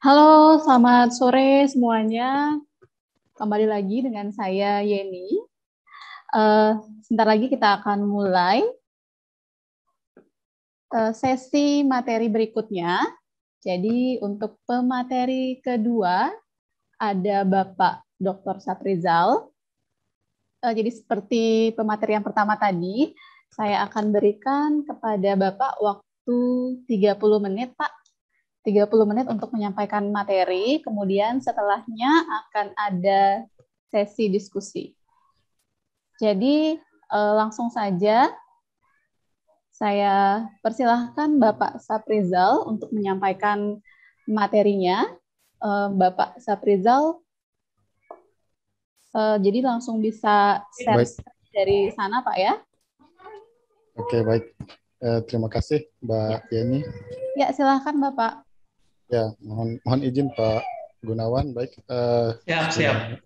Halo, selamat sore semuanya. Kembali lagi dengan saya Yeni. Sebentar lagi kita akan mulai sesi materi berikutnya. Jadi untuk pemateri kedua ada Bapak Dr. Saprizal. Jadi seperti pemateri yang pertama tadi, saya akan berikan kepada Bapak waktu 30 menit, Pak. 30 menit untuk menyampaikan materi, kemudian setelahnya akan ada sesi diskusi. Jadi langsung saja saya persilahkan Bapak Saprizal untuk menyampaikan materinya. Bapak Saprizal, jadi langsung bisa share dari sana, Pak ya. Oke, baik. Terima kasih, Mbak Yeni. Ya, silahkan Bapak. Ya, mohon izin Pak Gunawan. Baik. Siap.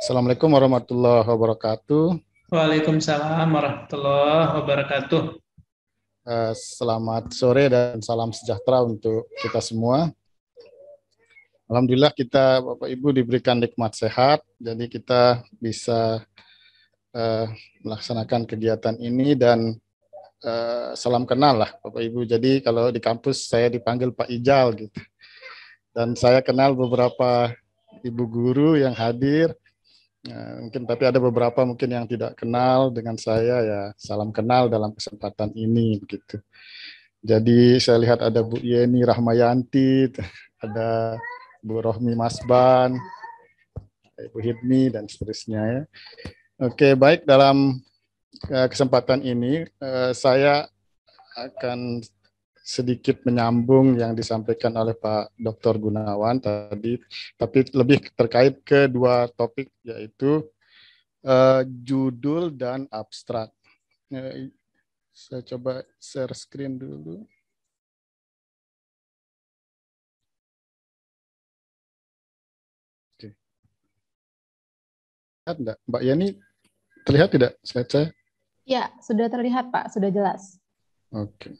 Assalamualaikum warahmatullahi wabarakatuh. Waalaikumsalam warahmatullahi wabarakatuh. Selamat sore dan salam sejahtera untuk kita semua. Alhamdulillah kita Bapak Ibu diberikan nikmat sehat, jadi kita bisa melaksanakan kegiatan ini dan salam kenal lah Bapak Ibu. Jadi kalau di kampus saya dipanggil Pak Ijal gitu. Dan saya kenal beberapa ibu guru yang hadir. Mungkin tapi ada beberapa mungkin yang tidak kenal dengan saya, ya salam kenal dalam kesempatan ini begitu. Jadi saya lihat ada Bu Yeni Rahmayanti, ada Bu Rohmi Masban, Ibu Hidmi dan seterusnya ya. Oke, baik, dalam kesempatan ini saya akan sedikit menyambung yang disampaikan oleh Pak Dr. Gunawan tadi, tapi lebih terkait ke dua topik, yaitu judul dan abstrak. Saya coba share screen dulu. Oke. Lihat enggak? Mbak Yani, terlihat tidak slide saya? Ya, sudah terlihat Pak, sudah jelas. Oke.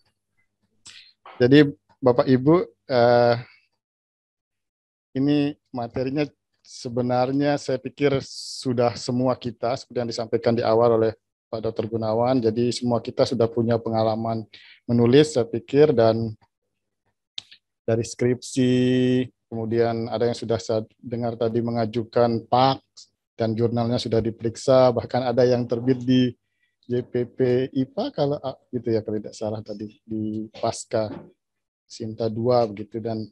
Jadi Bapak Ibu, ini materinya sebenarnya saya pikir sudah semua kita, seperti yang disampaikan di awal oleh Pak Dr. Gunawan, jadi semua kita sudah punya pengalaman menulis, saya pikir, dan dari skripsi, kemudian ada yang sudah saya dengar tadi mengajukan PAK, dan jurnalnya sudah diperiksa, bahkan ada yang terbit di JPP IPA, kalau gitu ya, kalau tidak salah tadi, di Pasca Sinta 2, begitu, dan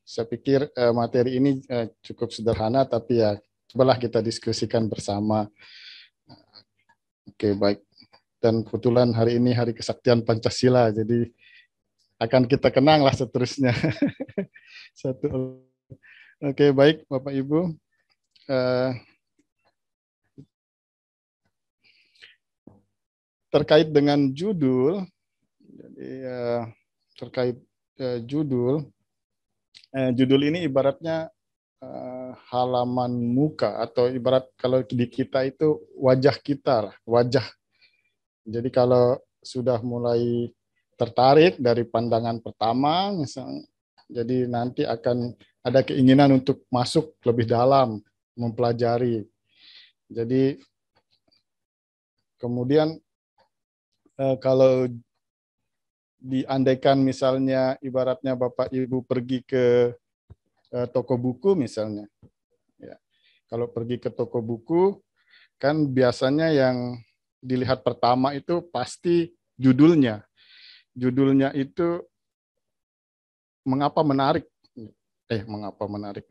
saya pikir materi ini cukup sederhana, tapi ya cobalah kita diskusikan bersama. Oke, baik. Dan kebetulan hari ini Hari Kesaktian Pancasila, jadi akan kita kenang lah seterusnya. Oke, baik Bapak Ibu. Terkait dengan judul, jadi terkait judul ini ibaratnya halaman muka, atau ibarat kalau di kita itu wajah kita lah, wajah. Jadi kalau sudah mulai tertarik dari pandangan pertama, misalnya, jadi nanti akan ada keinginan untuk masuk lebih dalam, mempelajari. Jadi kemudian kalau diandaikan misalnya ibaratnya Bapak Ibu pergi ke toko buku misalnya, ya, kalau pergi ke toko buku kan biasanya yang dilihat pertama itu pasti judulnya. Judulnya itu mengapa menarik?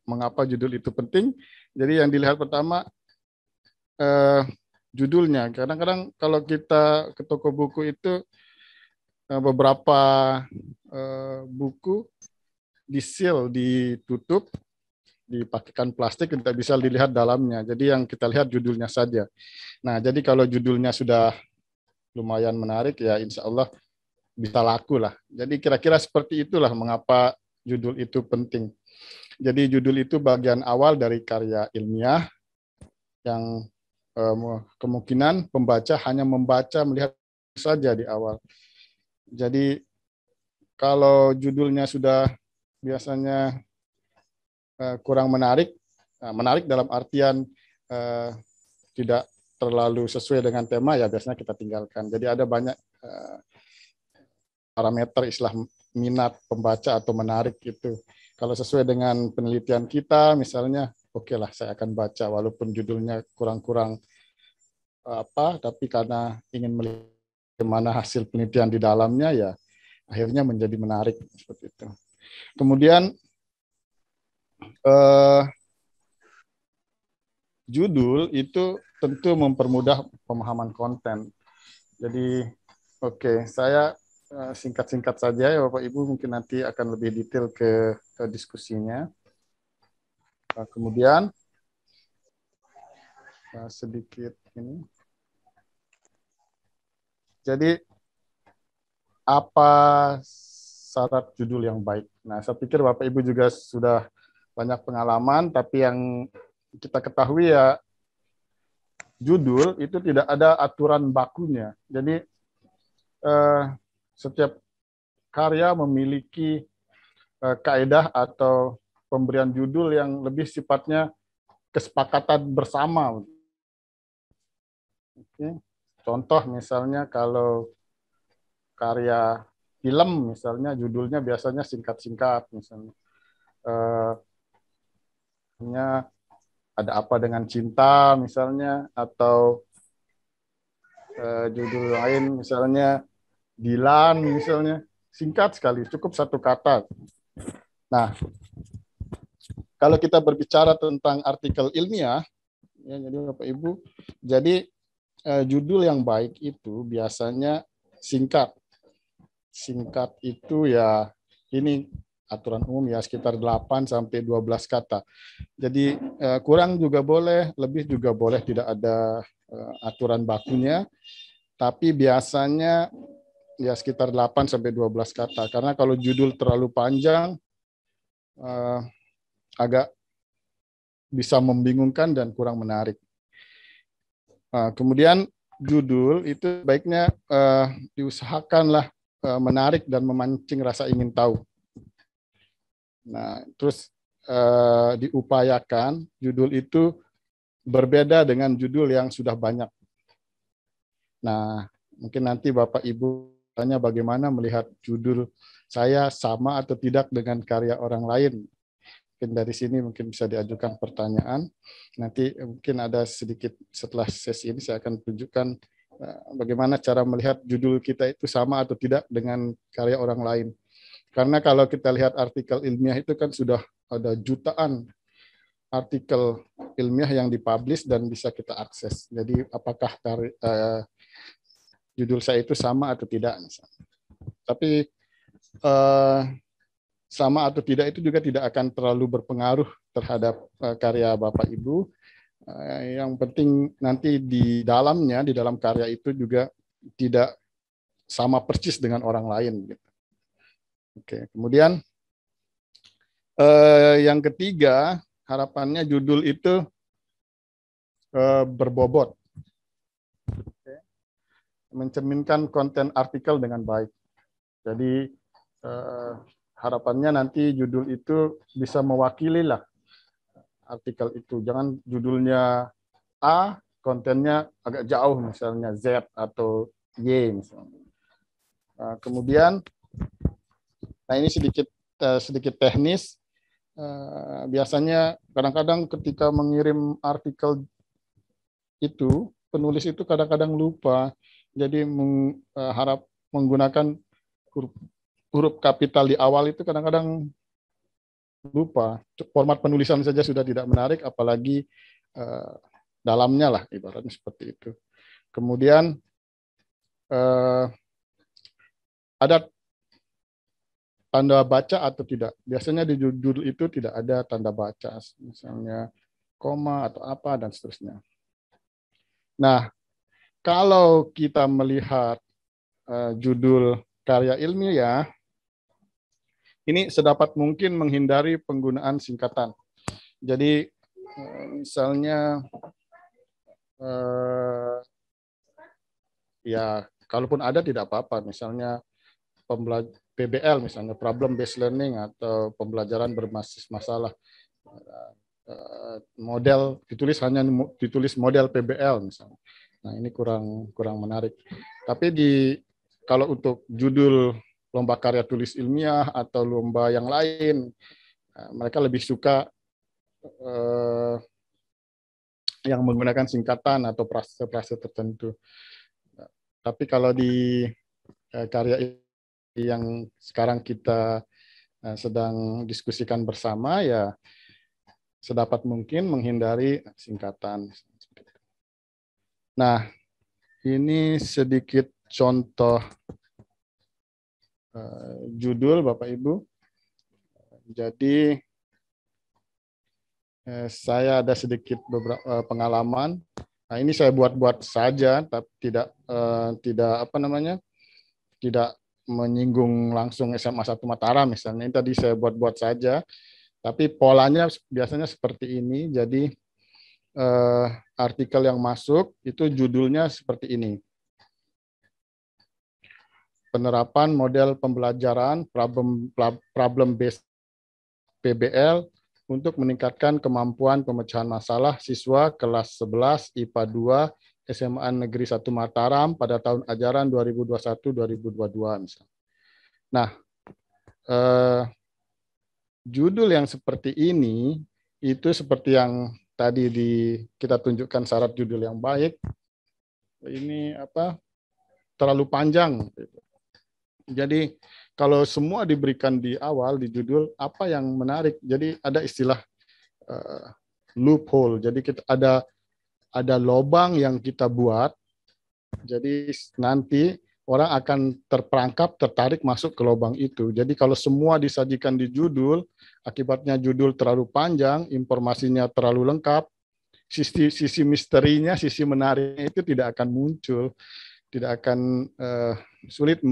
Mengapa judul itu penting? Jadi yang dilihat pertama judulnya. Kadang-kadang kalau kita ke toko buku itu beberapa buku di-seal, ditutup, dipakaikan plastik, tidak bisa dilihat dalamnya. Jadi yang kita lihat judulnya saja. Nah, jadi kalau judulnya sudah lumayan menarik, ya insya Allah bisa laku lah. Jadi kira-kira seperti itulah mengapa judul itu penting. Jadi judul itu bagian awal dari karya ilmiah yang kemungkinan pembaca hanya membaca, melihat saja di awal. Jadi kalau judulnya sudah biasanya kurang menarik. Menarik dalam artian tidak terlalu sesuai dengan tema, ya biasanya kita tinggalkan. Jadi ada banyak parameter istilah minat pembaca atau menarik itu. Kalau sesuai dengan penelitian kita, misalnya, oke lah saya akan baca walaupun judulnya kurang-kurang tapi karena ingin melihat bagaimana hasil penelitian di dalamnya, ya akhirnya menjadi menarik seperti itu. Kemudian judul itu tentu mempermudah pemahaman konten. Jadi saya singkat-singkat saja ya Bapak Ibu, mungkin nanti akan lebih detail ke diskusinya. Kemudian sedikit ini. Jadi apa syarat judul yang baik? Nah, saya pikir Bapak Ibu juga sudah banyak pengalaman, tapi yang kita ketahui ya judul itu tidak ada aturan bakunya. Jadi setiap karya memiliki kaedah atau pemberian judul yang lebih sifatnya kesepakatan bersama. Oke. Contoh misalnya kalau karya film misalnya judulnya biasanya singkat-singkat, misalnya ada apa dengan cinta misalnya, atau judul lain misalnya Dilan misalnya, singkat sekali, cukup satu kata. Nah, kalau kita berbicara tentang artikel ilmiah, ya, jadi Bapak Ibu, jadi judul yang baik itu biasanya singkat. Singkat itu ya ini aturan umum ya sekitar 8 sampai 12 kata. Jadi kurang juga boleh, lebih juga boleh, tidak ada aturan bakunya. Tapi biasanya ya sekitar 8 sampai 12 kata. Karena kalau judul terlalu panjang agak bisa membingungkan dan kurang menarik. Kemudian judul itu baiknya diusahakanlah menarik dan memancing rasa ingin tahu. Nah, terus diupayakan judul itu berbeda dengan judul yang sudah banyak. Nah, mungkin nanti Bapak Ibu tanya bagaimana melihat judul saya sama atau tidak dengan karya orang lain. Mungkin dari sini mungkin bisa diajukan pertanyaan. Nanti mungkin ada sedikit setelah sesi ini saya akan tunjukkan bagaimana cara melihat judul kita itu sama atau tidak dengan karya orang lain. Karena kalau kita lihat artikel ilmiah itu kan sudah ada jutaan artikel ilmiah yang dipublish dan bisa kita akses. Jadi apakah judul saya itu sama atau tidak? Tapi sama atau tidak itu juga tidak akan terlalu berpengaruh terhadap karya Bapak Ibu. Yang penting nanti di dalamnya, di dalam karya itu juga tidak sama persis dengan orang lain. Gitu. Oke, kemudian yang ketiga, harapannya judul itu berbobot. Oke. Mencerminkan konten artikel dengan baik. Jadi harapannya nanti judul itu bisa mewakili lah artikel itu. Jangan judulnya A, kontennya agak jauh, misalnya Z atau Y misalnya. Kemudian, nah ini sedikit teknis. Biasanya kadang-kadang ketika mengirim artikel itu, penulis itu kadang-kadang lupa. Jadi harap menggunakan huruf kapital di awal itu kadang-kadang lupa. Format penulisan saja sudah tidak menarik, apalagi dalamnya lah, ibaratnya seperti itu. Kemudian ada tanda baca atau tidak. Biasanya di judul itu tidak ada tanda baca, misalnya koma atau apa dan seterusnya. Nah, kalau kita melihat judul karya ilmiah, ini sedapat mungkin menghindari penggunaan singkatan. Jadi misalnya ya kalaupun ada tidak apa-apa, misalnya PBL misalnya, problem based learning atau pembelajaran berbasis masalah. Model ditulis model PBL misalnya. Nah, ini kurang menarik. Tapi kalau untuk judul lomba karya tulis ilmiah atau lomba yang lain, mereka lebih suka yang menggunakan singkatan atau frase-frase tertentu. Tapi kalau di karya yang sekarang kita sedang diskusikan bersama, ya sedapat mungkin menghindari singkatan. Nah, ini sedikit contoh judul Bapak Ibu. Jadi saya ada sedikit beberapa pengalaman. Nah, ini saya buat-buat saja, tapi tidak menyinggung langsung SMA 1 Mataram misalnya. Ini tadi saya buat-buat saja, tapi polanya biasanya seperti ini. Jadi artikel yang masuk itu judulnya seperti ini. Penerapan model pembelajaran problem based PBL untuk meningkatkan kemampuan pemecahan masalah siswa kelas 11 IPA 2 SMA Negeri 1 Mataram pada tahun ajaran 2021-2022 misalnya. Nah, judul yang seperti ini itu seperti yang tadi kita tunjukkan syarat judul yang baik. Ini terlalu panjang. Jadi kalau semua diberikan di awal di judul, apa yang menarik? Jadi ada istilah loophole. Jadi kita ada lubang yang kita buat. Jadi nanti orang akan tertarik masuk ke lubang itu. Jadi kalau semua disajikan di judul, akibatnya judul terlalu panjang, informasinya terlalu lengkap, sisi misterinya, sisi menariknya itu tidak akan muncul, tidak akan sulit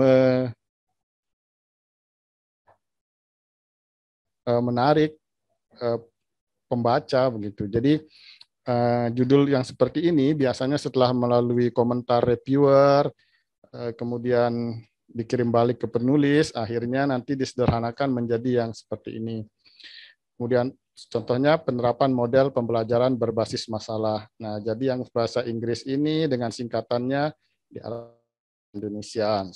menarik pembaca begitu. Jadi judul yang seperti ini biasanya setelah melalui komentar reviewer, kemudian dikirim balik ke penulis, akhirnya nanti disederhanakan menjadi yang seperti ini. Kemudian contohnya penerapan model pembelajaran berbasis masalah. Nah, jadi yang bahasa Inggris ini dengan singkatannya di Indonesia.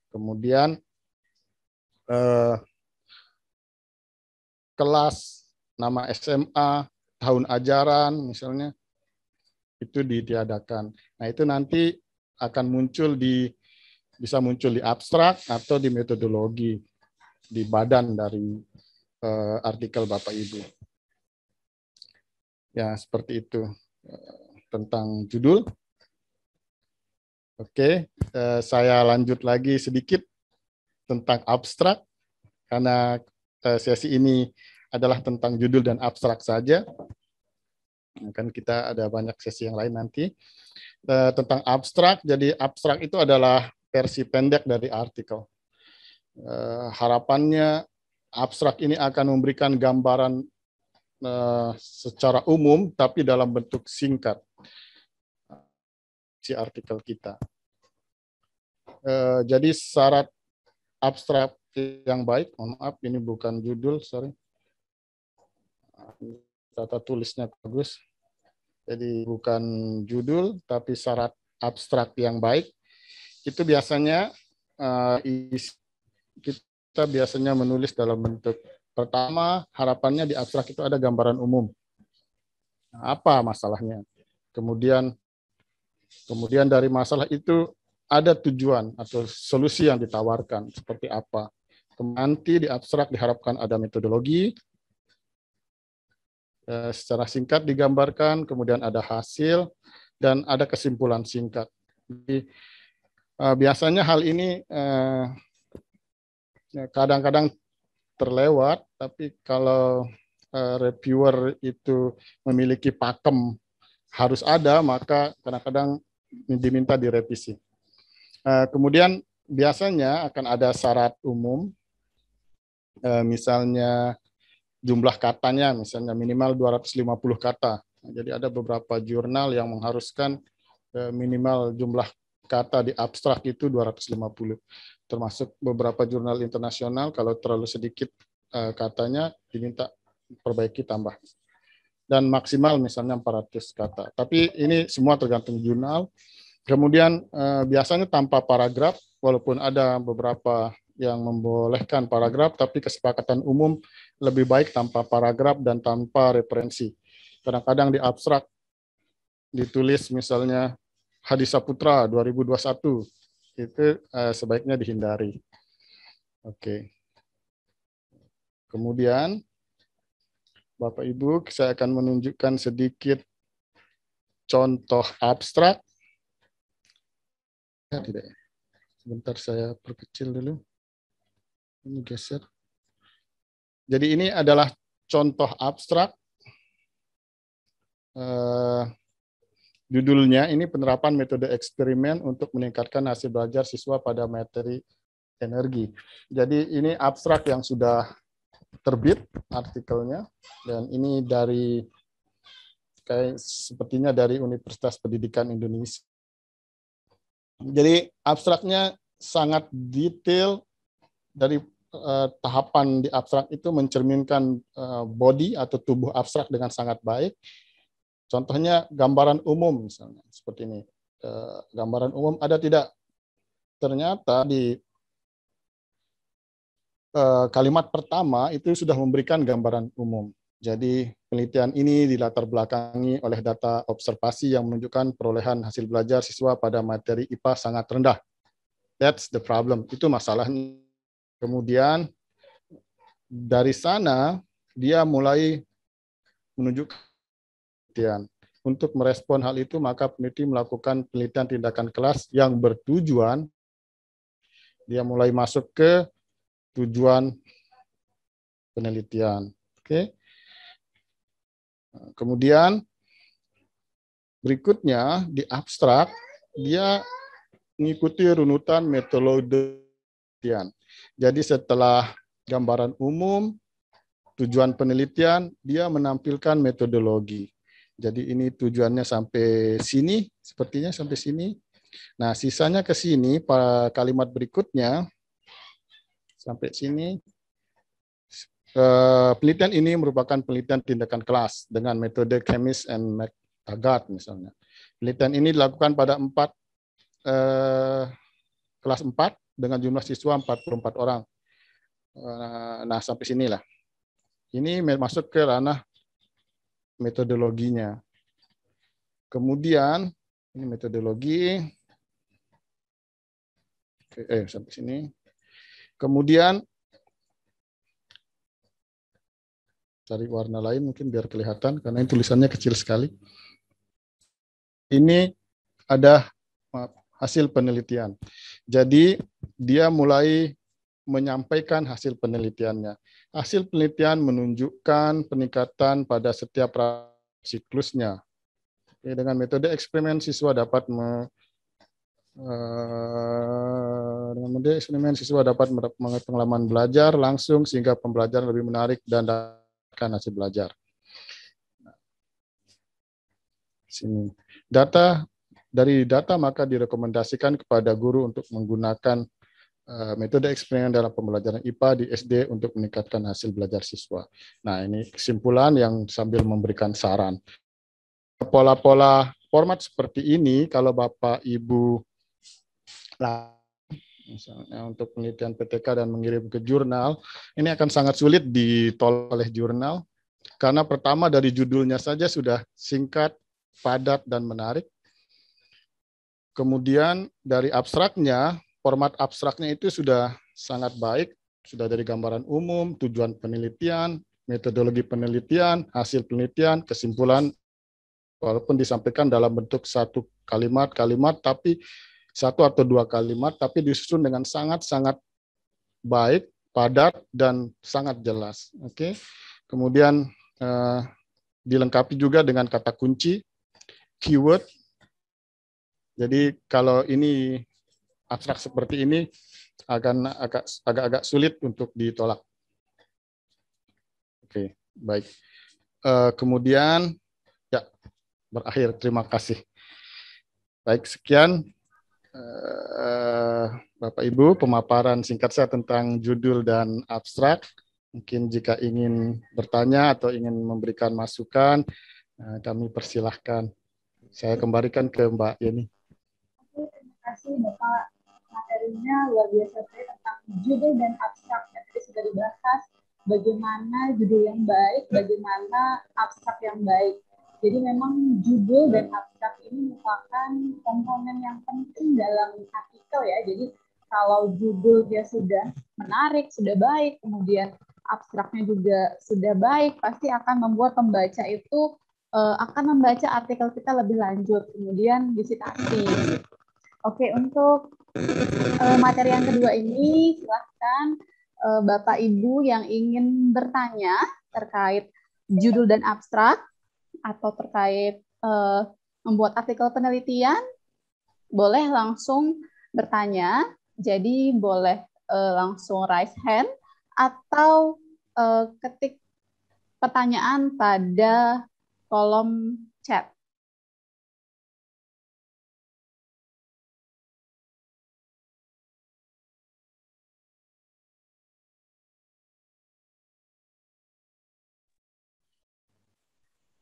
Kemudian kelas, nama SMA, tahun ajaran misalnya, itu ditiadakan. Nah, itu nanti akan bisa muncul di abstrak atau di metodologi, di badan dari artikel Bapak Ibu. Ya, seperti itu tentang judul. Oke, saya lanjut lagi sedikit tentang abstrak, karena sesi ini adalah tentang judul dan abstrak saja. Kan kita ada banyak sesi yang lain nanti. Tentang abstrak, jadi abstrak itu adalah versi pendek dari artikel. Harapannya abstrak ini akan memberikan gambaran secara umum, tapi dalam bentuk singkat si artikel kita. Jadi syarat abstrak yang baik, mohon maaf ini bukan judul, sorry. Tata tulisnya bagus. Jadi bukan judul, tapi syarat abstrak yang baik. Itu biasanya kita biasanya menulis dalam bentuk pertama, harapannya di abstrak itu ada gambaran umum. Nah, apa masalahnya? Kemudian dari masalah itu ada tujuan atau solusi yang ditawarkan seperti apa. Nanti di abstrak diharapkan ada metodologi, secara singkat digambarkan, kemudian ada hasil, dan ada kesimpulan singkat. Jadi, biasanya hal ini kadang-kadang terlewat, tapi kalau reviewer itu memiliki pakem harus ada, maka kadang-kadang diminta direvisi. Kemudian biasanya akan ada syarat umum, misalnya jumlah katanya, misalnya minimal 250 kata. Jadi ada beberapa jurnal yang mengharuskan minimal jumlah kata di abstrak itu 250. Termasuk beberapa jurnal internasional, kalau terlalu sedikit katanya diminta perbaiki tambah. Dan maksimal misalnya 400 kata. Tapi ini semua tergantung jurnal. Kemudian biasanya tanpa paragraf, walaupun ada beberapa yang membolehkan paragraf, tapi kesepakatan umum lebih baik tanpa paragraf dan tanpa referensi. Kadang-kadang di abstrak ditulis misalnya Hadi Saputra 2021, itu sebaiknya dihindari. Oke. Kemudian Bapak Ibu, saya akan menunjukkan sedikit contoh abstrak. Ya, tidak. Sebentar saya perkecil dulu. Ini geser. Jadi ini adalah contoh abstrak. Judulnya ini penerapan metode eksperimen untuk meningkatkan hasil belajar siswa pada materi energi. Jadi ini abstrak yang sudah terbit artikelnya, dan ini dari sepertinya dari Universitas Pendidikan Indonesia. Jadi abstraknya sangat detail. Dari tahapan di abstrak itu mencerminkan body atau tubuh abstrak dengan sangat baik. Contohnya gambaran umum misalnya seperti ini. Gambaran umum ada tidak? Ternyata di kalimat pertama itu sudah memberikan gambaran umum. Jadi penelitian ini dilatar belakangi oleh data observasi yang menunjukkan perolehan hasil belajar siswa pada materi IPA sangat rendah. That's the problem. Itu masalahnya. Kemudian dari sana dia mulai menunjukkan penelitian. Untuk merespon hal itu, maka peneliti melakukan penelitian tindakan kelas yang bertujuan. Dia mulai masuk ke tujuan penelitian. Oke. Kemudian berikutnya di abstrak dia mengikuti runutan metodologi penelitian. Jadi setelah gambaran umum, tujuan penelitian, dia menampilkan metodologi. Jadi ini tujuannya sampai sini, sepertinya sampai sini. Nah, sisanya ke sini, pada kalimat berikutnya, sampai sini. Penelitian ini merupakan penelitian tindakan kelas dengan metode Chemis and McTaggart misalnya. Penelitian ini dilakukan pada kelas 4 dengan jumlah siswa 44 orang. Nah, sampai sinilah. Ini masuk ke ranah metodologinya. Kemudian, ini metodologi. Sampai sini. Kemudian, cari warna lain mungkin biar kelihatan, karena ini tulisannya kecil sekali. Ini ada hasil penelitian. Jadi, dia mulai menyampaikan hasil penelitiannya. Hasil penelitian menunjukkan peningkatan pada setiap siklusnya. Dengan metode eksperimen, siswa dapat mengenai pengalaman belajar langsung sehingga pembelajaran lebih menarik dan dapatkan hasil belajar. Sini. Dari data maka direkomendasikan kepada guru untuk menggunakan metode eksperimen dalam pembelajaran IPA di SD untuk meningkatkan hasil belajar siswa. Nah, ini kesimpulan yang sambil memberikan saran. Pola-pola format seperti ini, kalau Bapak Ibu misalnya untuk penelitian PTK dan mengirim ke jurnal, ini akan sangat sulit ditolak oleh jurnal, karena pertama dari judulnya saja sudah singkat, padat, dan menarik. Kemudian dari abstraknya, format abstraknya itu sudah sangat baik, sudah dari gambaran umum, tujuan penelitian, metodologi penelitian, hasil penelitian, kesimpulan, walaupun disampaikan dalam bentuk satu kalimat, tapi satu atau dua kalimat, tapi disusun dengan sangat-sangat baik, padat, dan sangat jelas. Oke. Kemudian dilengkapi juga dengan kata kunci, keyword. Jadi kalau ini abstrak seperti ini agak-agak sulit untuk ditolak. Oke, baik. Kemudian ya berakhir. Terima kasih. Baik, sekian Bapak Ibu, pemaparan singkat saya tentang judul dan abstrak. Mungkin jika ingin bertanya atau ingin memberikan masukan, kami persilahkan. Saya kembalikan ke Mbak Yeni. Terima kasih Bapak. Materinya luar biasa tentang judul dan abstrak. Tadi sudah dibahas bagaimana judul yang baik, bagaimana abstrak yang baik. Jadi memang judul dan abstrak ini merupakan komponen yang penting dalam artikel ya. Jadi kalau judulnya sudah menarik, sudah baik, kemudian abstraknya juga sudah baik, pasti akan membuat pembaca itu akan membaca artikel kita lebih lanjut, kemudian disitasi. Oke, untuk materi yang kedua ini, silahkan Bapak Ibu yang ingin bertanya terkait judul dan abstrak, atau terkait membuat artikel penelitian, boleh langsung bertanya. Jadi boleh langsung raise hand atau ketik pertanyaan pada kolom chat.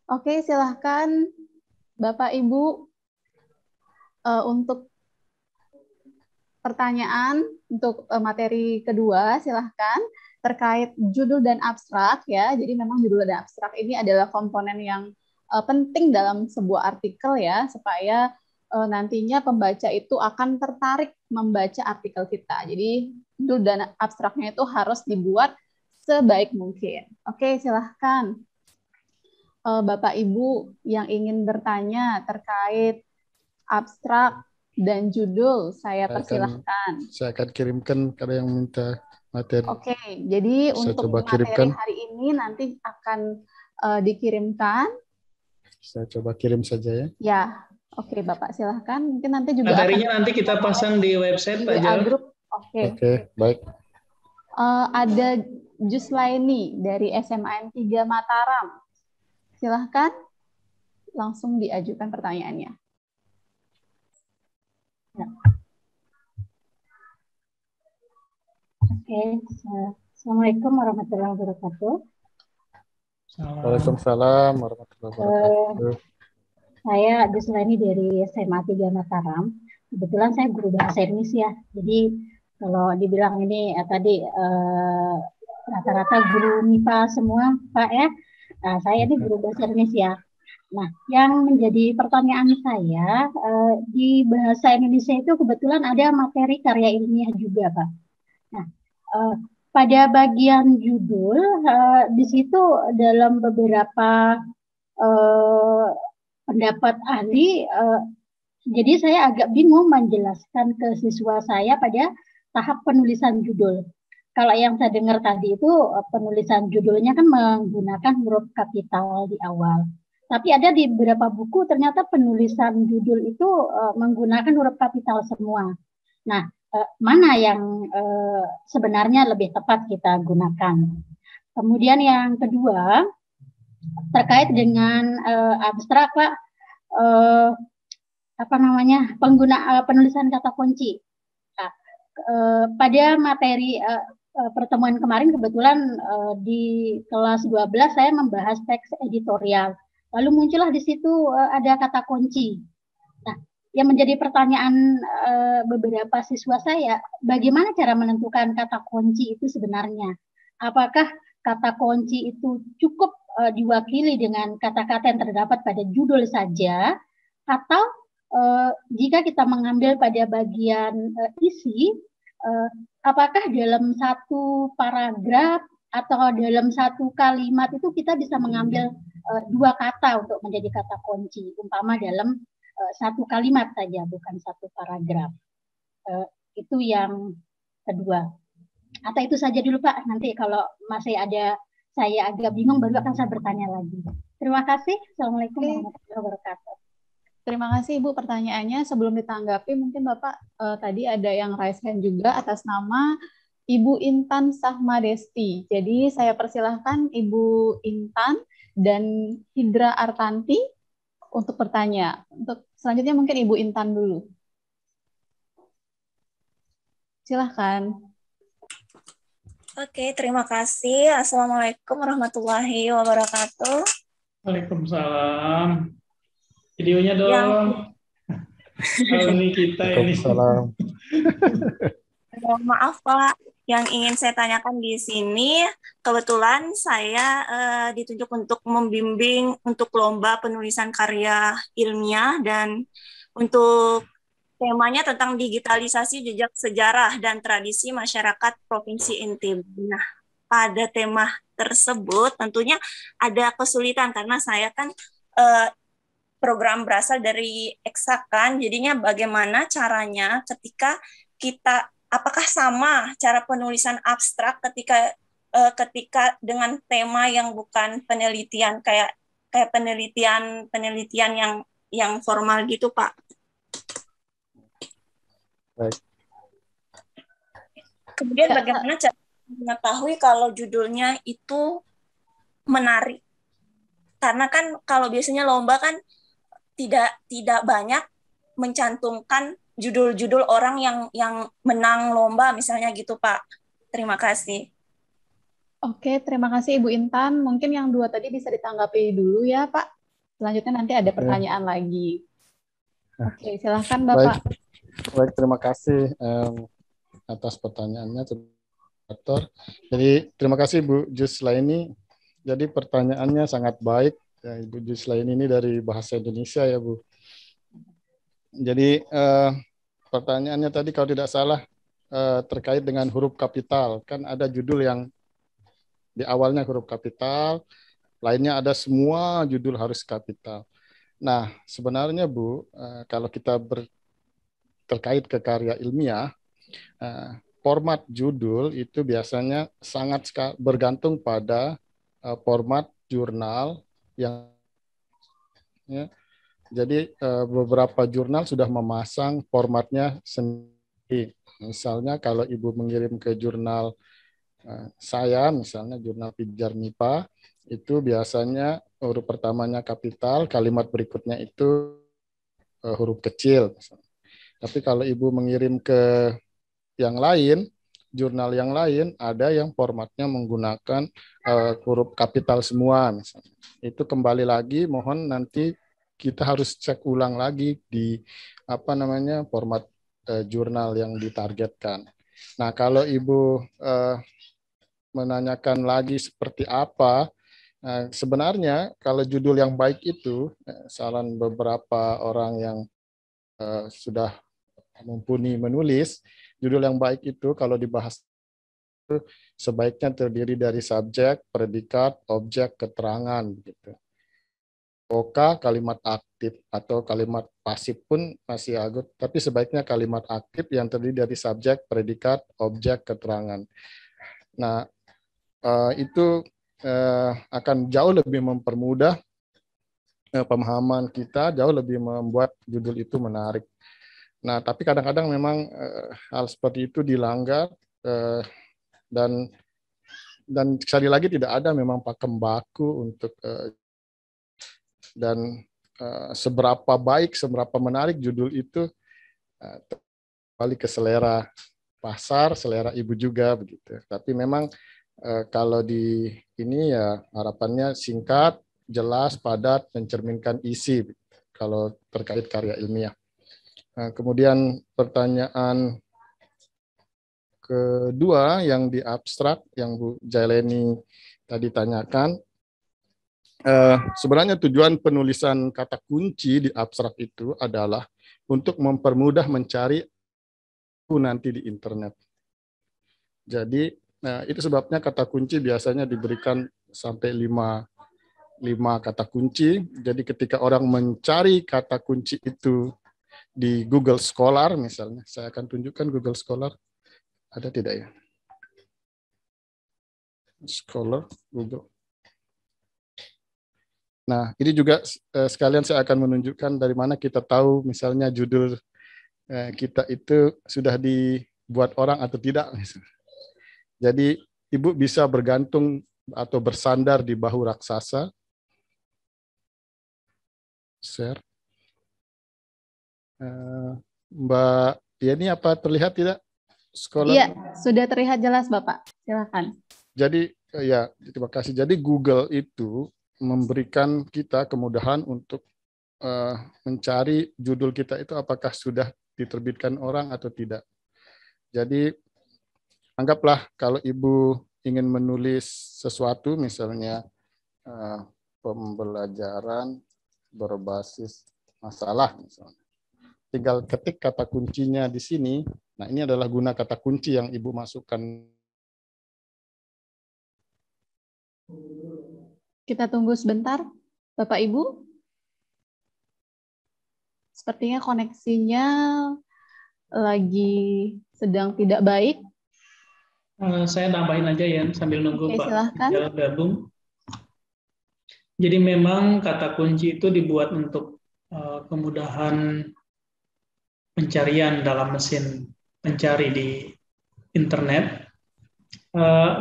Oke, silahkan Bapak Ibu untuk pertanyaan untuk materi kedua, silahkan terkait judul dan abstrak ya. Jadi memang judul dan abstrak ini adalah komponen yang penting dalam sebuah artikel ya, supaya nantinya pembaca itu akan tertarik membaca artikel kita. Jadi judul dan abstraknya itu harus dibuat sebaik mungkin. Oke, silahkan Bapak Ibu yang ingin bertanya terkait abstrak dan judul, saya persilahkan. Saya akan kirimkan kalau yang minta materi. Oke, jadi saya untuk coba materi kirimkan. hari ini nanti akan dikirimkan. Saya coba kirim saja ya. Ya, oke Bapak silahkan. Mungkin nanti juga materinya nanti kita pasang di website Pak Jarod. Group. Oke, baik. Ada Juslaini dari SMAN 3 Mataram. Silahkan langsung diajukan pertanyaannya. Ya. Oke, Assalamualaikum warahmatullahi wabarakatuh. Waalaikumsalam warahmatullahi wabarakatuh. Saya Juslaini dari SMA 3 Mataram. Kebetulan saya guru bahasa Indonesia. Jadi kalau dibilang ini tadi rata-rata guru MIPA semua, Pak ya. Nah, saya ini guru bahasa Indonesia. Nah, yang menjadi pertanyaan saya, di bahasa Indonesia itu kebetulan ada materi karya ilmiah juga, Pak. Nah, pada bagian judul, di situ dalam beberapa pendapat ahli, jadi saya agak bingung menjelaskan ke siswa saya pada tahap penulisan judul. Kalau yang saya dengar tadi itu penulisan judulnya kan menggunakan huruf kapital di awal. Tapi ada di beberapa buku ternyata penulisan judul itu menggunakan huruf kapital semua. Nah, mana yang sebenarnya lebih tepat kita gunakan? Kemudian yang kedua, terkait dengan abstrak, Pak, penulisan kata kunci. Nah, pada materi pertemuan kemarin kebetulan di kelas 12 saya membahas teks editorial. Lalu muncullah di situ ada kata kunci. Nah, yang menjadi pertanyaan beberapa siswa saya, bagaimana cara menentukan kata kunci itu sebenarnya? Apakah kata kunci itu cukup diwakili dengan kata-kata yang terdapat pada judul saja, atau jika kita mengambil pada bagian isi, apakah dalam satu paragraf atau dalam satu kalimat itu kita bisa mengambil dua kata untuk menjadi kata kunci, umpama dalam satu kalimat saja, bukan satu paragraf. Itu yang kedua. Atau itu saja dulu Pak, nanti kalau masih ada saya agak bingung baru akan saya bertanya lagi. Terima kasih. Assalamualaikum warahmatullahi wabarakatuh. Terima kasih Ibu pertanyaannya. Sebelum ditanggapi, mungkin Bapak tadi ada yang raise hand juga atas nama Ibu Intan Sahmadesti. Jadi saya persilahkan Ibu Intan dan Hidra Artanti untuk bertanya. Untuk selanjutnya mungkin Ibu Intan dulu. Silahkan. Oke, terima kasih. Assalamualaikum warahmatullahi wabarakatuh. Waalaikumsalam. Videonya Yang dong. Alumni kita ini. Waalaikumsalam. Maaf Pak, yang ingin saya tanyakan di sini, kebetulan saya ditunjuk untuk membimbing untuk lomba penulisan karya ilmiah dan untuk temanya tentang digitalisasi jejak sejarah dan tradisi masyarakat Provinsi Intib. Nah, pada tema tersebut tentunya ada kesulitan karena saya kan program berasal dari Eksakan, jadinya bagaimana caranya ketika kita apakah sama cara penulisan abstrak ketika dengan tema yang bukan penelitian kayak penelitian yang formal gitu Pak. Baik. Kemudian bagaimana cara mengetahui kalau judulnya itu menarik? Karena kan kalau biasanya lomba kan tidak banyak mencantumkan judul-judul orang yang menang lomba misalnya gitu Pak. Terima kasih. Oke, terima kasih Ibu Intan. Mungkin yang dua tadi bisa ditanggapi dulu ya Pak. Selanjutnya nanti ada pertanyaan lagi. Oke, silahkan Bapak. Baik, terima kasih atas pertanyaannya, Dokter. Jadi terima kasih Bu Juslaini. Jadi pertanyaannya sangat baik. Ya, Ibu Juslaini ini dari Bahasa Indonesia ya Bu. Jadi pertanyaannya tadi kalau tidak salah terkait dengan huruf kapital. Kan ada judul yang di awalnya huruf kapital, lainnya ada semua judul harus kapital. Nah, sebenarnya Bu, kalau kita terkait ke karya ilmiah, format judul itu biasanya sangat bergantung pada format jurnal yang ya. Jadi beberapa jurnal sudah memasang formatnya sendiri. Misalnya kalau Ibu mengirim ke jurnal saya, misalnya jurnal Pijar MIPA, itu biasanya huruf pertamanya kapital, kalimat berikutnya itu huruf kecil. Tapi kalau Ibu mengirim ke yang lain, jurnal yang lain, ada yang formatnya menggunakan huruf kapital semua. Misalnya. Itu kembali lagi, mohon nanti kita harus cek ulang lagi di format jurnal yang ditargetkan. Nah, kalau Ibu menanyakan lagi seperti apa, sebenarnya kalau judul yang baik itu, saran beberapa orang yang sudah mumpuni menulis, judul yang baik itu kalau dibahas itu sebaiknya terdiri dari subjek, predikat, objek, keterangan gitu. Oka kalimat aktif atau kalimat pasif pun masih agut, tapi sebaiknya kalimat aktif yang terdiri dari subjek, predikat, objek, keterangan. Nah, itu akan jauh lebih mempermudah pemahaman kita, jauh lebih membuat judul itu menarik. Nah, tapi kadang-kadang memang hal seperti itu dilanggar dan sekali lagi tidak ada memang pakem baku untuk dan seberapa baik, seberapa menarik judul itu kembali ke selera pasar, selera Ibu juga begitu. Tapi memang kalau di ini ya harapannya singkat, jelas, padat, mencerminkan isi kalau terkait karya ilmiah. Nah, kemudian pertanyaan kedua yang di abstrak yang Bu Jaileni tadi tanyakan, sebenarnya tujuan penulisan kata kunci di abstrak itu adalah untuk mempermudah mencari nanti di internet. Jadi, itu sebabnya kata kunci biasanya diberikan sampai 5 kata kunci. Jadi ketika orang mencari kata kunci itu di Google Scholar misalnya, saya akan tunjukkan Google Scholar. Ada tidak ya? Scholar, Google. Nah, ini juga sekalian saya akan menunjukkan dari mana kita tahu misalnya judul kita itu sudah dibuat orang atau tidak. Jadi, Ibu bisa bergantung atau bersandar di bahu raksasa. Share. Mbak Yeni, apa terlihat tidak? Scholar. Iya, sudah terlihat jelas Bapak. Silakan. Jadi ya, terima kasih. Jadi Google itu memberikan kita kemudahan untuk mencari judul kita itu apakah sudah diterbitkan orang atau tidak. Jadi anggaplah kalau Ibu ingin menulis sesuatu, misalnya pembelajaran berbasis masalah, misalnya. Tinggal ketik kata kuncinya di sini. Nah, ini adalah guna kata kunci yang Ibu masukkan. Kita tunggu sebentar, Bapak Ibu. Sepertinya koneksinya lagi sedang tidak baik. Saya tambahin aja ya sambil nunggu Oke, Pak silahkan. Ijal gabung. Jadi memang kata kunci itu dibuat untuk kemudahan pencarian dalam mesin pencari di internet.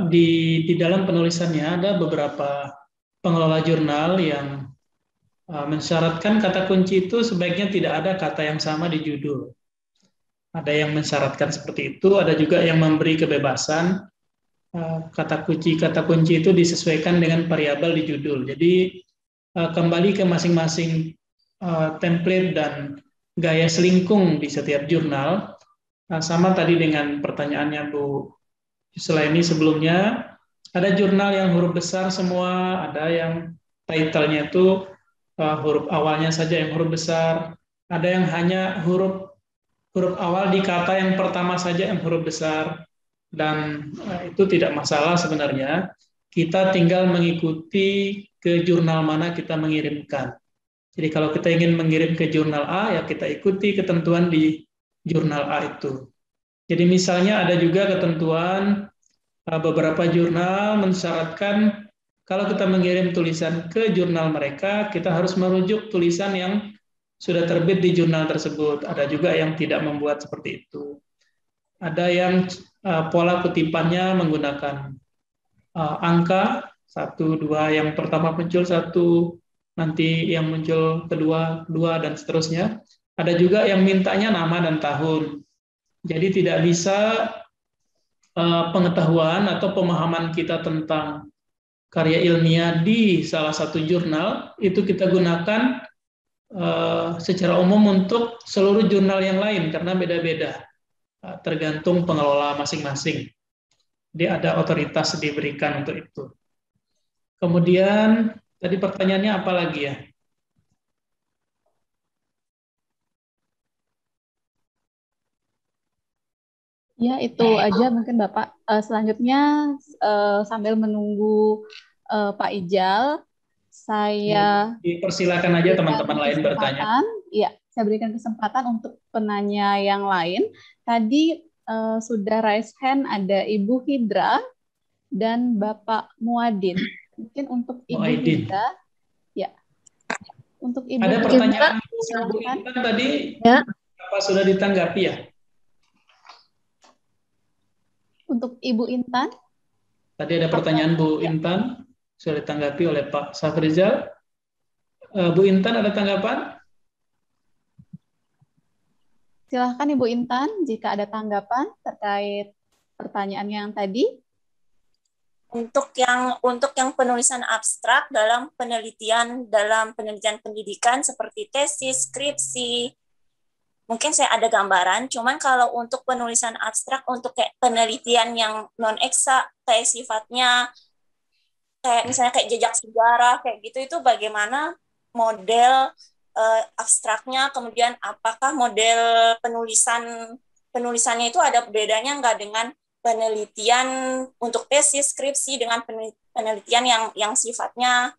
Di dalam penulisannya ada beberapa pengelola jurnal yang mensyaratkan kata kunci itu sebaiknya tidak ada kata yang sama di judul. Ada yang mensyaratkan seperti itu, ada juga yang memberi kebebasan kata kunci itu disesuaikan dengan variabel di judul. Jadi kembali ke masing-masing template dan gaya selingkung di setiap jurnal. Sama tadi dengan pertanyaannya Bu Yusla ini sebelumnya, ada jurnal yang huruf besar semua, ada yang title-nya itu huruf awalnya saja yang huruf besar, ada yang hanya huruf awal di kata yang pertama saja yang huruf besar, dan itu tidak masalah sebenarnya. Kita tinggal mengikuti ke jurnal mana kita mengirimkan. Jadi kalau kita ingin mengirim ke jurnal A, ya kita ikuti ketentuan di jurnal A itu. Jadi misalnya ada juga ketentuan beberapa jurnal mensyaratkan kalau kita mengirim tulisan ke jurnal mereka, kita harus merujuk tulisan yang sudah terbit di jurnal tersebut. Ada juga yang tidak membuat seperti itu. Ada yang pola kutipannya menggunakan angka 1, 2, yang pertama muncul 1, nanti yang muncul kedua, dan seterusnya. Ada juga yang mintanya nama dan tahun. Jadi tidak bisa pengetahuan atau pemahaman kita tentang karya ilmiah di salah satu jurnal itu kita gunakan secara umum untuk seluruh jurnal yang lain karena beda-beda, tergantung pengelola masing-masing. Jadi ada otoritas diberikan untuk itu. Kemudian tadi pertanyaannya apa lagi ya? Ya, itu aja mungkin Bapak. Selanjutnya sambil menunggu Pak Ijal, saya dipersilakan aja teman-teman lain bertanya. Iya, saya berikan kesempatan untuk penanya yang lain. Tadi sudah raise hand ada Ibu Hidra dan Bapak Muadin. Mungkin untuk Ibu Hidra, ya. Untuk Ibu ada pertanyaan Bu Intan tadi, ya. Apa sudah ditanggapi ya? Untuk Ibu Intan. Tadi ada pertanyaan Bu Intan, sudah ditanggapi oleh Pak Safrizal. Bu Intan ada tanggapan? Silahkan Ibu Intan jika ada tanggapan terkait pertanyaan yang tadi. Untuk yang penulisan abstrak dalam penelitian pendidikan seperti tesis, skripsi, mungkin saya ada gambaran, cuman kalau untuk penulisan abstrak, untuk kayak penelitian yang non-eksak, kayak sifatnya, kayak misalnya kayak jejak sejarah, kayak gitu, itu bagaimana model abstraknya, kemudian apakah model penulisannya itu ada bedanya nggak dengan penelitian untuk tesis, skripsi, dengan penelitian yang sifatnya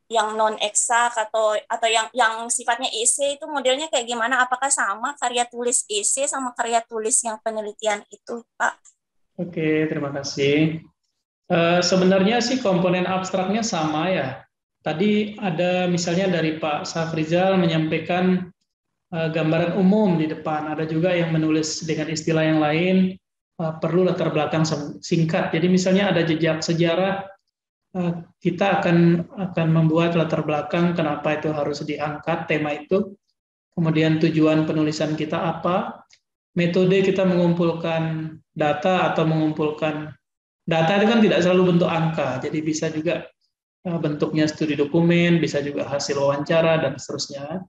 yang non eksak atau yang sifatnya essay, itu modelnya kayak gimana? Apakah sama karya tulis essay sama karya tulis yang penelitian itu, Pak? Oke, terima kasih. Sebenarnya sih komponen abstraknya sama ya. Tadi ada misalnya dari Pak Safrizal menyampaikan gambaran umum di depan. Ada juga yang menulis dengan istilah yang lain, perlu latar belakang singkat. Jadi misalnya ada jejak sejarah, kita akan membuat latar belakang kenapa itu harus diangkat tema itu, kemudian tujuan penulisan kita apa. metode kita mengumpulkan data atau mengumpulkan data itu kan tidak selalu bentuk angka, jadi bisa juga bentuknya studi dokumen, bisa juga hasil wawancara dan seterusnya.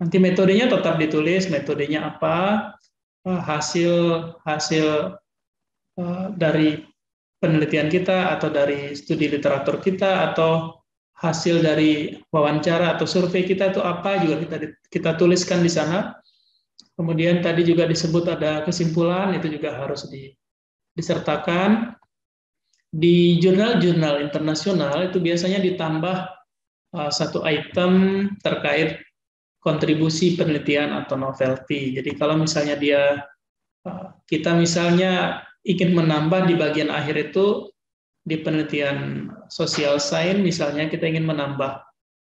Nanti metodenya tetap ditulis, metodenya apa, hasil dari penelitian kita atau dari studi literatur kita atau hasil dari wawancara atau survei kita itu apa juga kita tuliskan di sana. Kemudian tadi juga disebut ada kesimpulan, itu juga harus disertakan. Di jurnal-jurnal internasional itu biasanya ditambah satu item terkait kontribusi penelitian atau novelty. Jadi kalau misalnya kita misalnya ingin menambah di bagian akhir itu di penelitian social science misalnya kita ingin menambah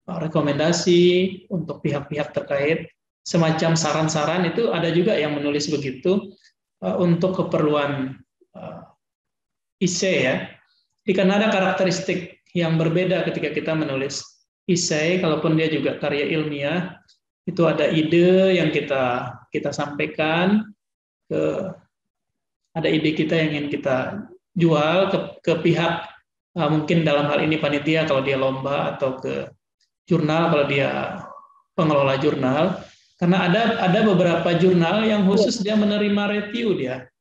rekomendasi untuk pihak-pihak terkait, semacam saran-saran, itu ada juga yang menulis begitu untuk keperluan essay ya. Jadi karena ada karakteristik yang berbeda ketika kita menulis essay, kalaupun dia juga karya ilmiah, itu ada ide yang kita sampaikan, ada ide kita yang ingin kita jual ke pihak, mungkin dalam hal ini panitia kalau dia lomba, atau ke jurnal kalau dia pengelola jurnal. Karena ada beberapa jurnal yang khusus dia menerima review, dia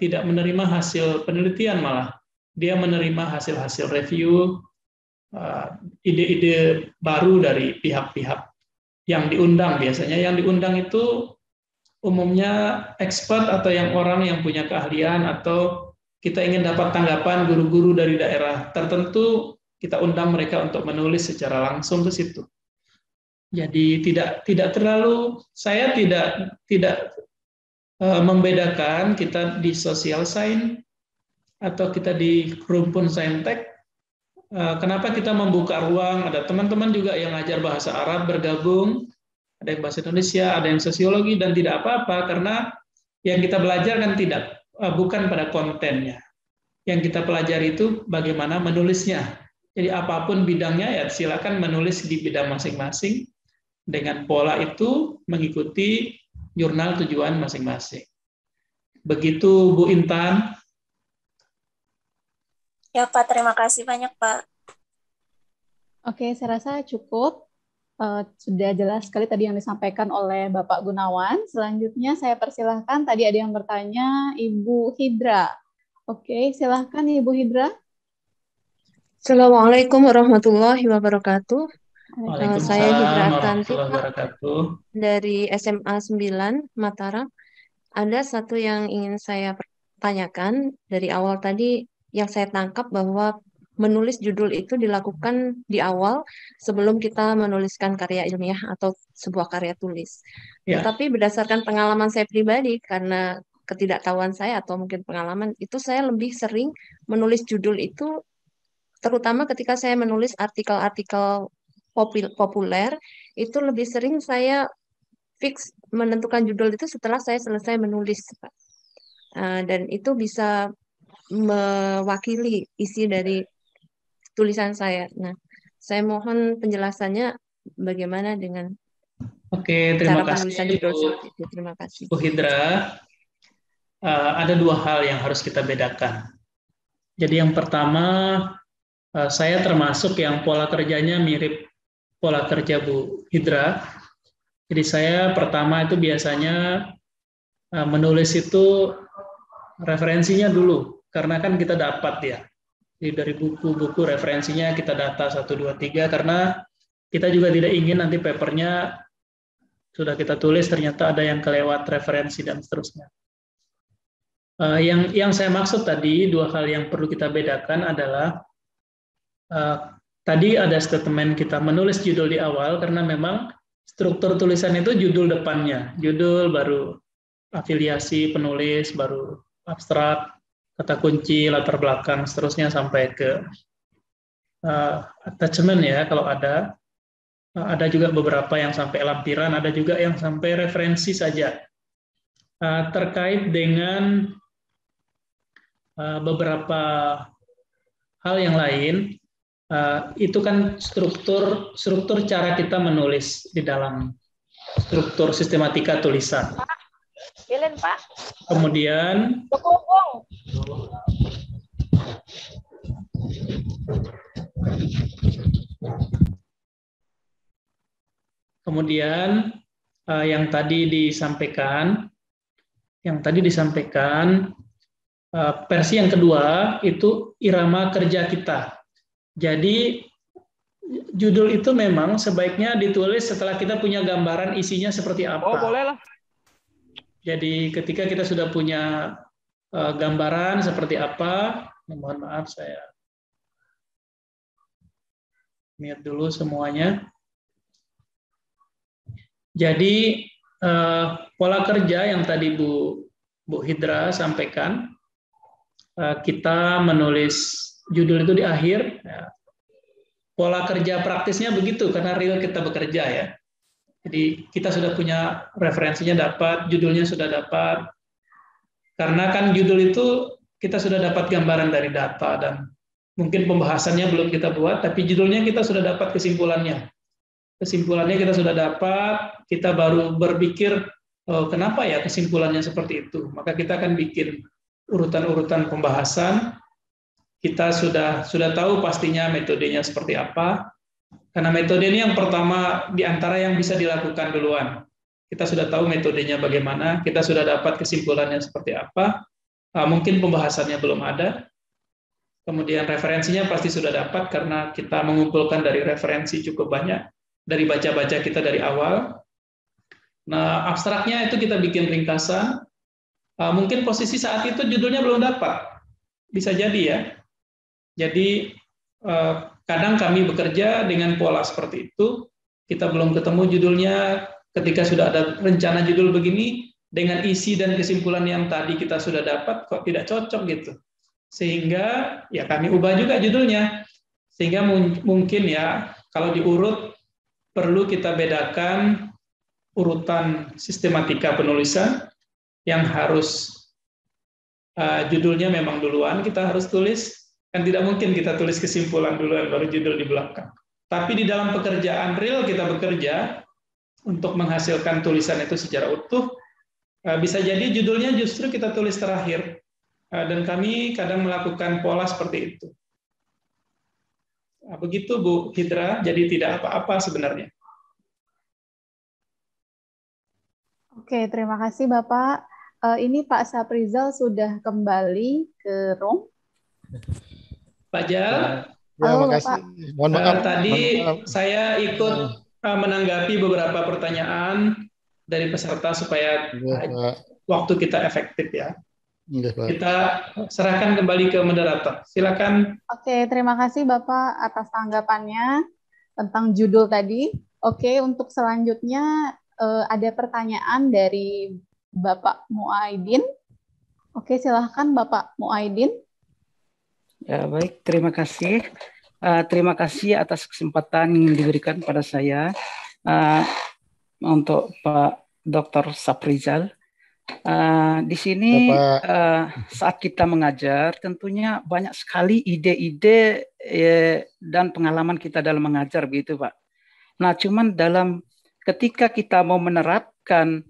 tidak menerima hasil penelitian, malah dia menerima hasil-hasil review, ide-ide baru dari pihak-pihak yang diundang. Biasanya yang diundang itu umumnya expert atau orang yang punya keahlian, atau kita ingin dapat tanggapan guru-guru dari daerah tertentu, kita undang mereka untuk menulis secara langsung ke situ. Jadi tidak terlalu, saya tidak membedakan kita di social science atau kita di rumpun saintek. Kenapa kita membuka ruang? Ada teman-teman juga yang ngajar bahasa Arab bergabung, ada yang bahasa Indonesia, ada yang sosiologi, dan tidak apa-apa, karena yang kita belajar kan bukan pada kontennya. Yang kita pelajari itu bagaimana menulisnya. Jadi apapun bidangnya ya silakan menulis di bidang masing-masing dengan pola itu mengikuti jurnal tujuan masing-masing. Begitu Bu Intan. Ya Pak, terima kasih banyak Pak. Oke, saya rasa cukup. Sudah jelas sekali tadi yang disampaikan oleh Bapak Gunawan. Selanjutnya saya persilahkan, tadi ada yang bertanya, Ibu Hidra. Oke, silahkan Ibu Hidra. Assalamualaikum warahmatullahi wabarakatuh. Saya Hidra Waalaikumsalam Akanti, warahmatullahi wabarakatuh. dari SMA 9 Mataram. Ada satu yang ingin saya tanyakan dari awal tadi, yang saya tangkap bahwa menulis judul itu dilakukan di awal sebelum kita menuliskan karya ilmiah atau sebuah karya tulis. Ya. Tetapi berdasarkan pengalaman saya pribadi, karena ketidaktahuan saya atau mungkin pengalaman, itu saya lebih sering menulis judul itu, terutama ketika saya menulis artikel-artikel populer, itu lebih sering saya fix menentukan judul itu setelah saya selesai menulis. Dan itu bisa mewakili isi dari tulisan saya. Nah, saya mohon penjelasannya bagaimana dengan Terima cara kasih, penulisan judul seperti itu. Terima kasih. Bu Hidra. Ada dua hal yang harus kita bedakan. Jadi yang pertama, saya termasuk yang pola kerjanya mirip pola kerja Bu Hidra. Jadi saya pertama itu biasanya menulis itu referensinya dulu. Karena kan kita dapat ya, jadi dari buku-buku referensinya kita data 1, 2, 3, karena kita juga tidak ingin nanti papernya sudah kita tulis ternyata ada yang kelewat referensi dan seterusnya. Yang saya maksud tadi, dua hal yang perlu kita bedakan adalah tadi ada statement kita menulis judul di awal karena memang struktur tulisan itu judul depannya, judul baru afiliasi penulis, baru abstrak, kata kunci, latar belakang, seterusnya sampai ke attachment ya kalau ada. Ada juga beberapa yang sampai lampiran, ada juga yang sampai referensi saja. Terkait dengan beberapa hal yang lain, itu kan struktur cara kita menulis di dalam struktur sistematika tulisan. Bilin, Pak. Kemudian Tukung. Kemudian yang tadi disampaikan, versi yang kedua itu irama kerja kita. Jadi judul itu memang sebaiknya ditulis setelah kita punya gambaran isinya seperti apa. Oh, boleh lah. Jadi ketika kita sudah punya gambaran seperti apa, mohon maaf saya lihat dulu semuanya. Jadi pola kerja yang tadi Bu Hidra sampaikan, kita menulis judul itu di akhir. Ya. Pola kerja praktisnya begitu karena real kita bekerja ya. Jadi kita sudah punya referensinya dapat, judulnya sudah dapat. Karena kan judul itu kita sudah dapat gambaran dari data dan mungkin pembahasannya belum kita buat, tapi judulnya kita sudah dapat kesimpulannya. Kesimpulannya kita sudah dapat, kita baru berpikir kenapa ya kesimpulannya seperti itu. Maka kita akan bikin urutan-urutan pembahasan. Kita sudah tahu pastinya metodenya seperti apa. Karena metode ini yang pertama di antara yang bisa dilakukan duluan. Kita sudah tahu metodenya bagaimana, kita sudah dapat kesimpulannya seperti apa. Mungkin pembahasannya belum ada. Kemudian referensinya pasti sudah dapat karena kita mengumpulkan dari referensi cukup banyak. Dari baca-baca kita dari awal. Nah, abstraknya itu kita bikin ringkasan. Mungkin posisi saat itu judulnya belum dapat. Bisa jadi ya. Jadi, kadang kami bekerja dengan pola seperti itu. Kita belum ketemu judulnya. Ketika sudah ada rencana judul begini, dengan isi dan kesimpulan yang tadi kita sudah dapat, kok tidak cocok gitu. Sehingga, ya kami ubah juga judulnya. Sehingga mungkin ya, kalau diurut, perlu kita bedakan urutan sistematika penulisan yang harus judulnya memang duluan kita harus tulis, kan tidak mungkin kita tulis kesimpulan duluan baru judul di belakang. Tapi di dalam pekerjaan real kita bekerja untuk menghasilkan tulisan itu secara utuh, bisa jadi judulnya justru kita tulis terakhir, dan kami kadang melakukan pola seperti itu. Nah, begitu Bu Hidra, jadi tidak apa-apa sebenarnya. Oke, terima kasih Bapak. Ini Pak Saprizal sudah kembali ke room. Pak Jal, ya, halo makasih. Bapak. Mohon maaf. Tadi Mohon maaf. saya ikut menanggapi beberapa pertanyaan dari peserta supaya waktu kita efektif ya. Nggih, Pak. Kita serahkan kembali ke moderator. Silakan. Oke, terima kasih Bapak atas tanggapannya tentang judul tadi. Oke, untuk selanjutnya ada pertanyaan dari Bapak Muaidin. Oke, silahkan Bapak Muaidin. Ya, baik, terima kasih. Terima kasih atas kesempatan yang diberikan pada saya untuk Pak Dr. Saprizal. Di sini saat kita mengajar tentunya banyak sekali ide-ide dan pengalaman kita dalam mengajar begitu Pak. Nah cuman ketika kita mau menerapkan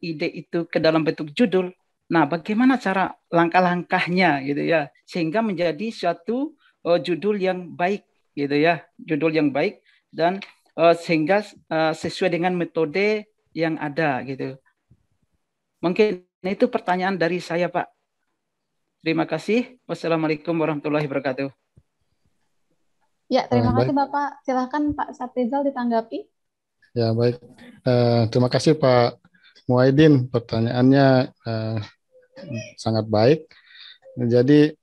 ide itu ke dalam bentuk judul, nah bagaimana cara langkah-langkahnya gitu ya sehingga menjadi suatu judul yang baik gitu ya, judul yang baik dan sehingga sesuai dengan metode yang ada gitu. Mungkin itu pertanyaan dari saya, Pak. Terima kasih. Wassalamualaikum warahmatullahi wabarakatuh. Ya, terima kasih Bapak. Silakan Pak Saprizal ditanggapi. Ya, baik. Terima kasih Pak Muaidin. Pertanyaannya sangat baik. Jadi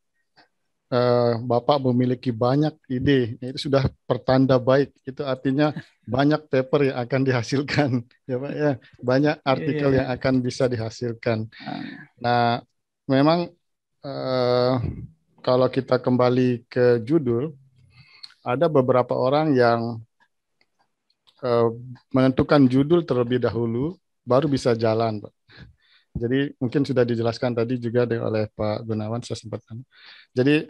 Bapak memiliki banyak ide, itu sudah pertanda baik. Itu artinya banyak paper yang akan dihasilkan, ya Pak ya, banyak artikel yang akan bisa dihasilkan. Nah, memang kalau kita kembali ke judul, ada beberapa orang yang menentukan judul terlebih dahulu, baru bisa jalan, Pak. Jadi mungkin sudah dijelaskan tadi juga oleh Pak Gunawan, saya sempat. Jadi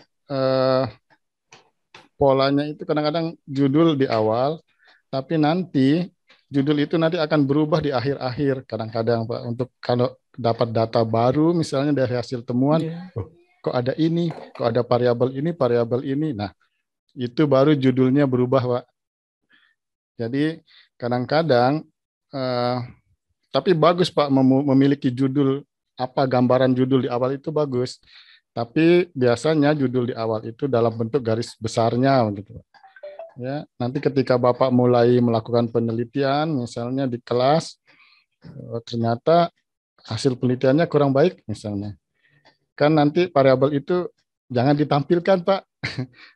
polanya itu kadang-kadang judul di awal, tapi nanti judul itu nanti akan berubah di akhir-akhir kadang-kadang Pak, untuk kalau dapat data baru misalnya dari hasil temuan, oh, kok ada ini, kok ada variabel ini. Nah, itu baru judulnya berubah Pak. Jadi kadang-kadang tapi bagus Pak memiliki judul, apa gambaran judul di awal itu bagus. Tapi biasanya judul di awal itu dalam bentuk garis besarnya gitu Pak. Ya, nanti ketika Bapak mulai melakukan penelitian misalnya di kelas, ternyata hasil penelitiannya kurang baik misalnya. Kan nanti variabel itu jangan ditampilkan Pak.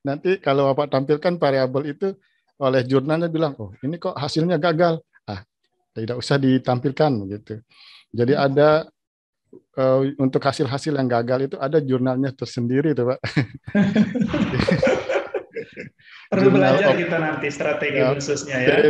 Nanti kalau Bapak tampilkan variabel itu, oleh jurnalnya bilang, oh ini kok hasilnya gagal. Ah, tidak usah ditampilkan gitu. Jadi ada untuk hasil-hasil yang gagal itu ada jurnalnya tersendiri tuh Pak. Perlu belajar kita nanti strategi khususnya ya.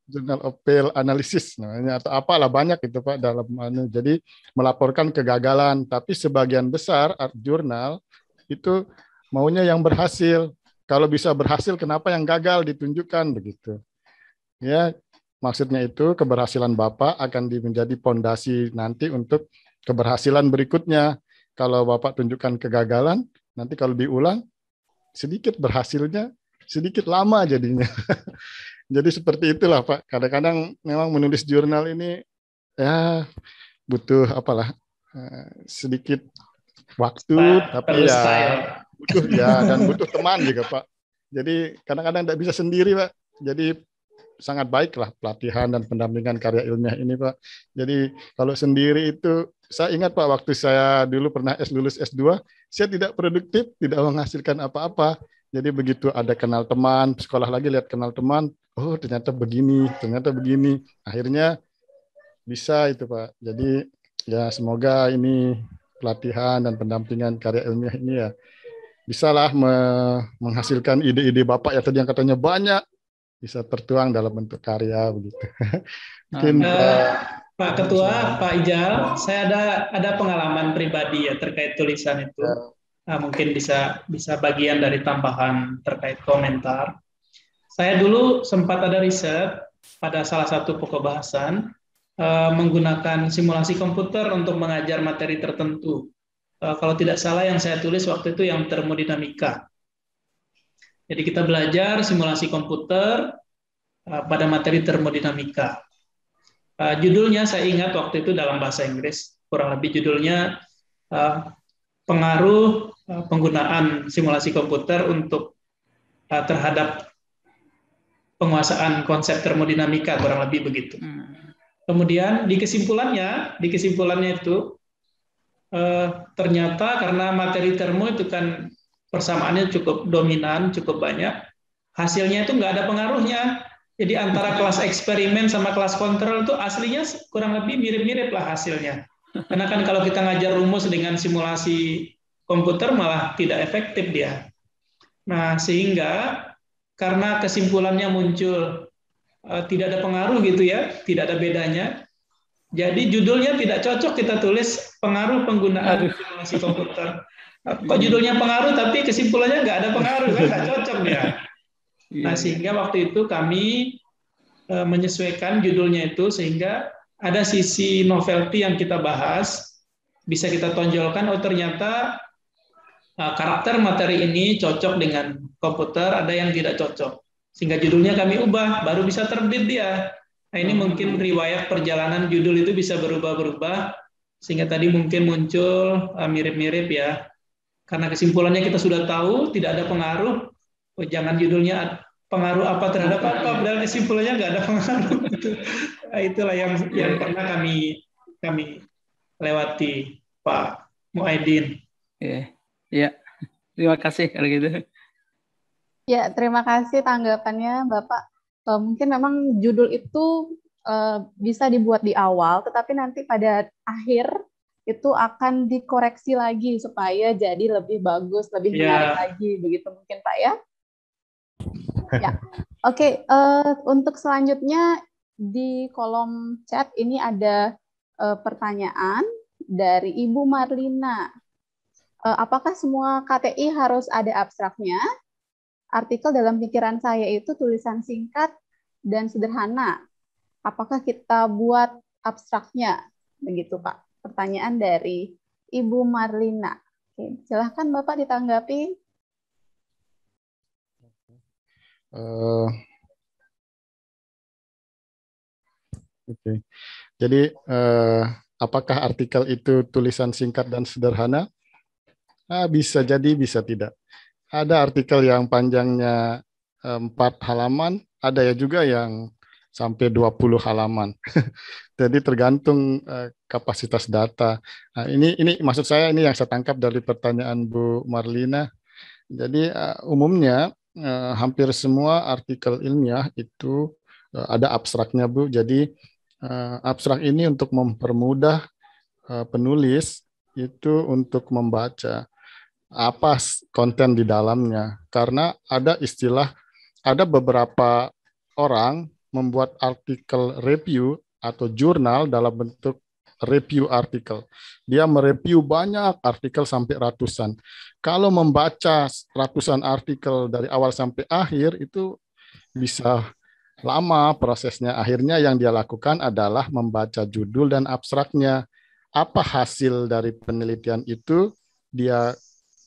Journal of Failed Analysis namanya, atau apalah banyak itu Pak dalam jadi melaporkan kegagalan, tapi sebagian besar jurnal itu maunya yang berhasil. Kalau bisa berhasil, kenapa yang gagal ditunjukkan begitu. Ya, maksudnya itu keberhasilan Bapak akan menjadi fondasi nanti untuk keberhasilan berikutnya. Kalau Bapak tunjukkan kegagalan, nanti kalau diulang sedikit berhasilnya, sedikit lama jadinya. Jadi seperti itulah Pak. Kadang-kadang memang menulis jurnal ini ya butuh apalah sedikit waktu, tapi ya butuh ya, dan butuh teman juga Pak. Jadi kadang-kadang tidak bisa sendiri Pak. Jadi sangat baiklah pelatihan dan pendampingan karya ilmiah ini Pak. Jadi kalau sendiri itu, saya ingat Pak, waktu saya dulu pernah lulus S2, saya tidak produktif, tidak menghasilkan apa-apa. Jadi begitu ada kenal teman, sekolah lagi lihat kenal teman, oh ternyata begini. Akhirnya bisa itu Pak. Jadi ya semoga ini pelatihan dan pendampingan karya ilmiah ini ya bisalah menghasilkan ide-ide Bapak ya tadi yang katanya banyak, bisa tertuang dalam bentuk karya begitu. Mungkin Pak Ketua, Pak Ijal, saya ada pengalaman pribadi ya terkait tulisan itu. Mungkin bisa bagian dari tambahan terkait komentar. Saya dulu sempat ada riset pada salah satu pokok bahasan menggunakan simulasi komputer untuk mengajar materi tertentu. Kalau tidak salah yang saya tulis waktu itu yang termodinamika. Jadi kita belajar simulasi komputer pada materi termodinamika. Judulnya saya ingat waktu itu dalam bahasa Inggris, kurang lebih judulnya pengaruh penggunaan simulasi komputer untuk terhadap penguasaan konsep termodinamika, kurang lebih begitu. Kemudian di kesimpulannya itu ternyata karena materi termo itu kan persamaannya cukup dominan, cukup banyak, hasilnya itu nggak ada pengaruhnya. Jadi antara kelas eksperimen sama kelas kontrol itu aslinya kurang lebih mirip-mirip lah hasilnya. Karena kan kalau kita ngajar rumus dengan simulasi komputer malah tidak efektif dia. Nah, sehingga karena kesimpulannya muncul tidak ada pengaruh gitu ya, tidak ada bedanya. Jadi judulnya tidak cocok kita tulis pengaruh penggunaan simulasi komputer. Kok judulnya pengaruh tapi kesimpulannya nggak ada pengaruh, kan nggak cocok dia. Nah, sehingga waktu itu kami menyesuaikan judulnya itu sehingga ada sisi novelty yang kita bahas, bisa kita tonjolkan, oh ternyata karakter materi ini cocok dengan komputer, ada yang tidak cocok. Sehingga judulnya kami ubah, baru bisa terbit dia. Nah, ini mungkin riwayat perjalanan judul itu bisa berubah-berubah, sehingga tadi mungkin muncul mirip-mirip ya. Karena kesimpulannya kita sudah tahu, tidak ada pengaruh, oh, jangan judulnya pengaruh apa terhadap apa, padahal kesimpulannya nggak ada pengaruh. Nah, itulah yang pernah kami lewati, Pak Muaidin. Ya, terima kasih kalau gitu. Ya, terima kasih tanggapannya Bapak. Mungkin memang judul itu bisa dibuat di awal, tetapi nanti pada akhir itu akan dikoreksi lagi supaya jadi lebih bagus, lebih menarik lagi, begitu mungkin Pak ya? Ya, oke. Untuk selanjutnya di kolom chat ini ada pertanyaan dari Ibu Marlina. Apakah semua KTI harus ada abstraknya? Artikel dalam pikiran saya itu tulisan singkat dan sederhana. apakah kita buat abstraknya? Begitu Pak. Pertanyaan dari Ibu Marlina. Oke, silahkan Bapak ditanggapi. Oke. Jadi apakah artikel itu tulisan singkat dan sederhana? Bisa jadi, bisa tidak. Ada artikel yang panjangnya 4 halaman, ada ya juga yang sampai 20 halaman. Jadi tergantung kapasitas data. Nah, ini maksud saya, ini yang saya tangkap dari pertanyaan Bu Marlina. Jadi umumnya hampir semua artikel ilmiah itu ada abstraknya, Bu. Jadi abstrak ini untuk mempermudah penulis itu untuk membaca apa konten di dalamnya. Karena ada istilah, ada beberapa orang membuat artikel review atau jurnal dalam bentuk review artikel. Dia mereview banyak artikel sampai ratusan. Kalau membaca ratusan artikel dari awal sampai akhir itu bisa lama prosesnya. Akhirnya yang dia lakukan adalah membaca judul dan abstraknya. Apa hasil dari penelitian itu, dia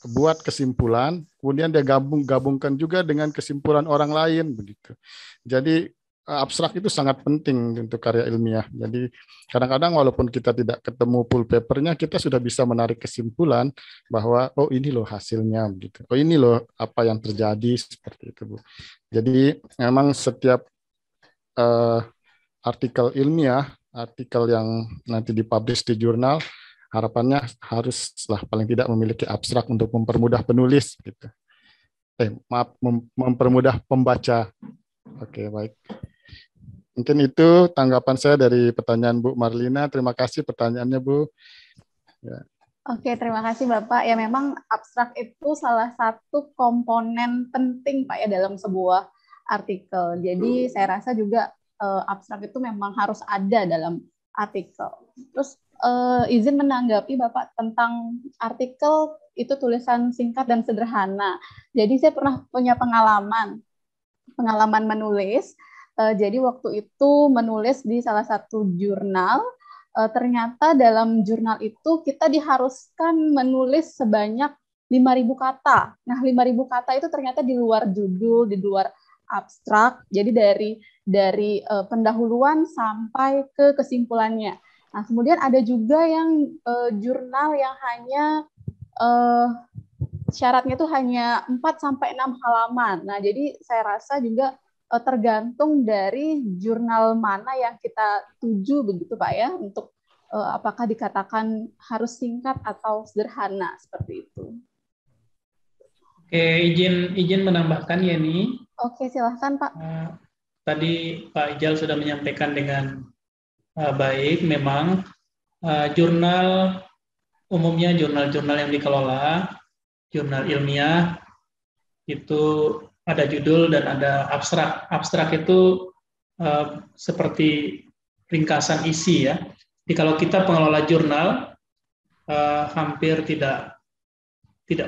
buat kesimpulan, kemudian dia gabungkan juga dengan kesimpulan orang lain begitu. Jadi abstrak itu sangat penting untuk karya ilmiah. Jadi kadang-kadang walaupun kita tidak ketemu full papernya, kita sudah bisa menarik kesimpulan bahwa oh ini loh hasilnya begitu. Oh ini loh apa yang terjadi, seperti itu, Bu. Jadi memang setiap artikel ilmiah, artikel yang nanti dipublish di jurnal, harapannya haruslah paling tidak memiliki abstrak untuk mempermudah penulis gitu. Mempermudah pembaca. Oke, baik. Mungkin itu tanggapan saya dari pertanyaan Bu Marlina. Terima kasih pertanyaannya, Bu. Ya. Oke, terima kasih Bapak. Ya memang abstrak itu salah satu komponen penting Pak ya dalam sebuah artikel. Jadi saya rasa juga abstrak itu memang harus ada dalam artikel. Terus izin menanggapi Bapak tentang artikel itu tulisan singkat dan sederhana. Jadi saya pernah punya pengalaman menulis. Jadi waktu itu menulis di salah satu jurnal. Ternyata dalam jurnal itu kita diharuskan menulis sebanyak 5.000 kata. Nah, 5.000 kata itu ternyata di luar judul, di luar abstrak. Jadi dari pendahuluan sampai ke kesimpulannya. Nah, kemudian ada juga yang jurnal yang hanya syaratnya itu hanya 4-6 halaman. Nah, jadi saya rasa juga tergantung dari jurnal mana yang kita tuju begitu Pak ya, untuk apakah dikatakan harus singkat atau sederhana seperti itu. Oke, izin menambahkan ya nih. Oke, silahkan Pak. Tadi Pak Ijal sudah menyampaikan dengan baik. Memang jurnal umumnya jurnal-jurnal yang dikelola, jurnal ilmiah itu ada judul dan ada abstrak. Abstrak itu seperti ringkasan isi ya. Jadi kalau kita pengelola jurnal hampir tidak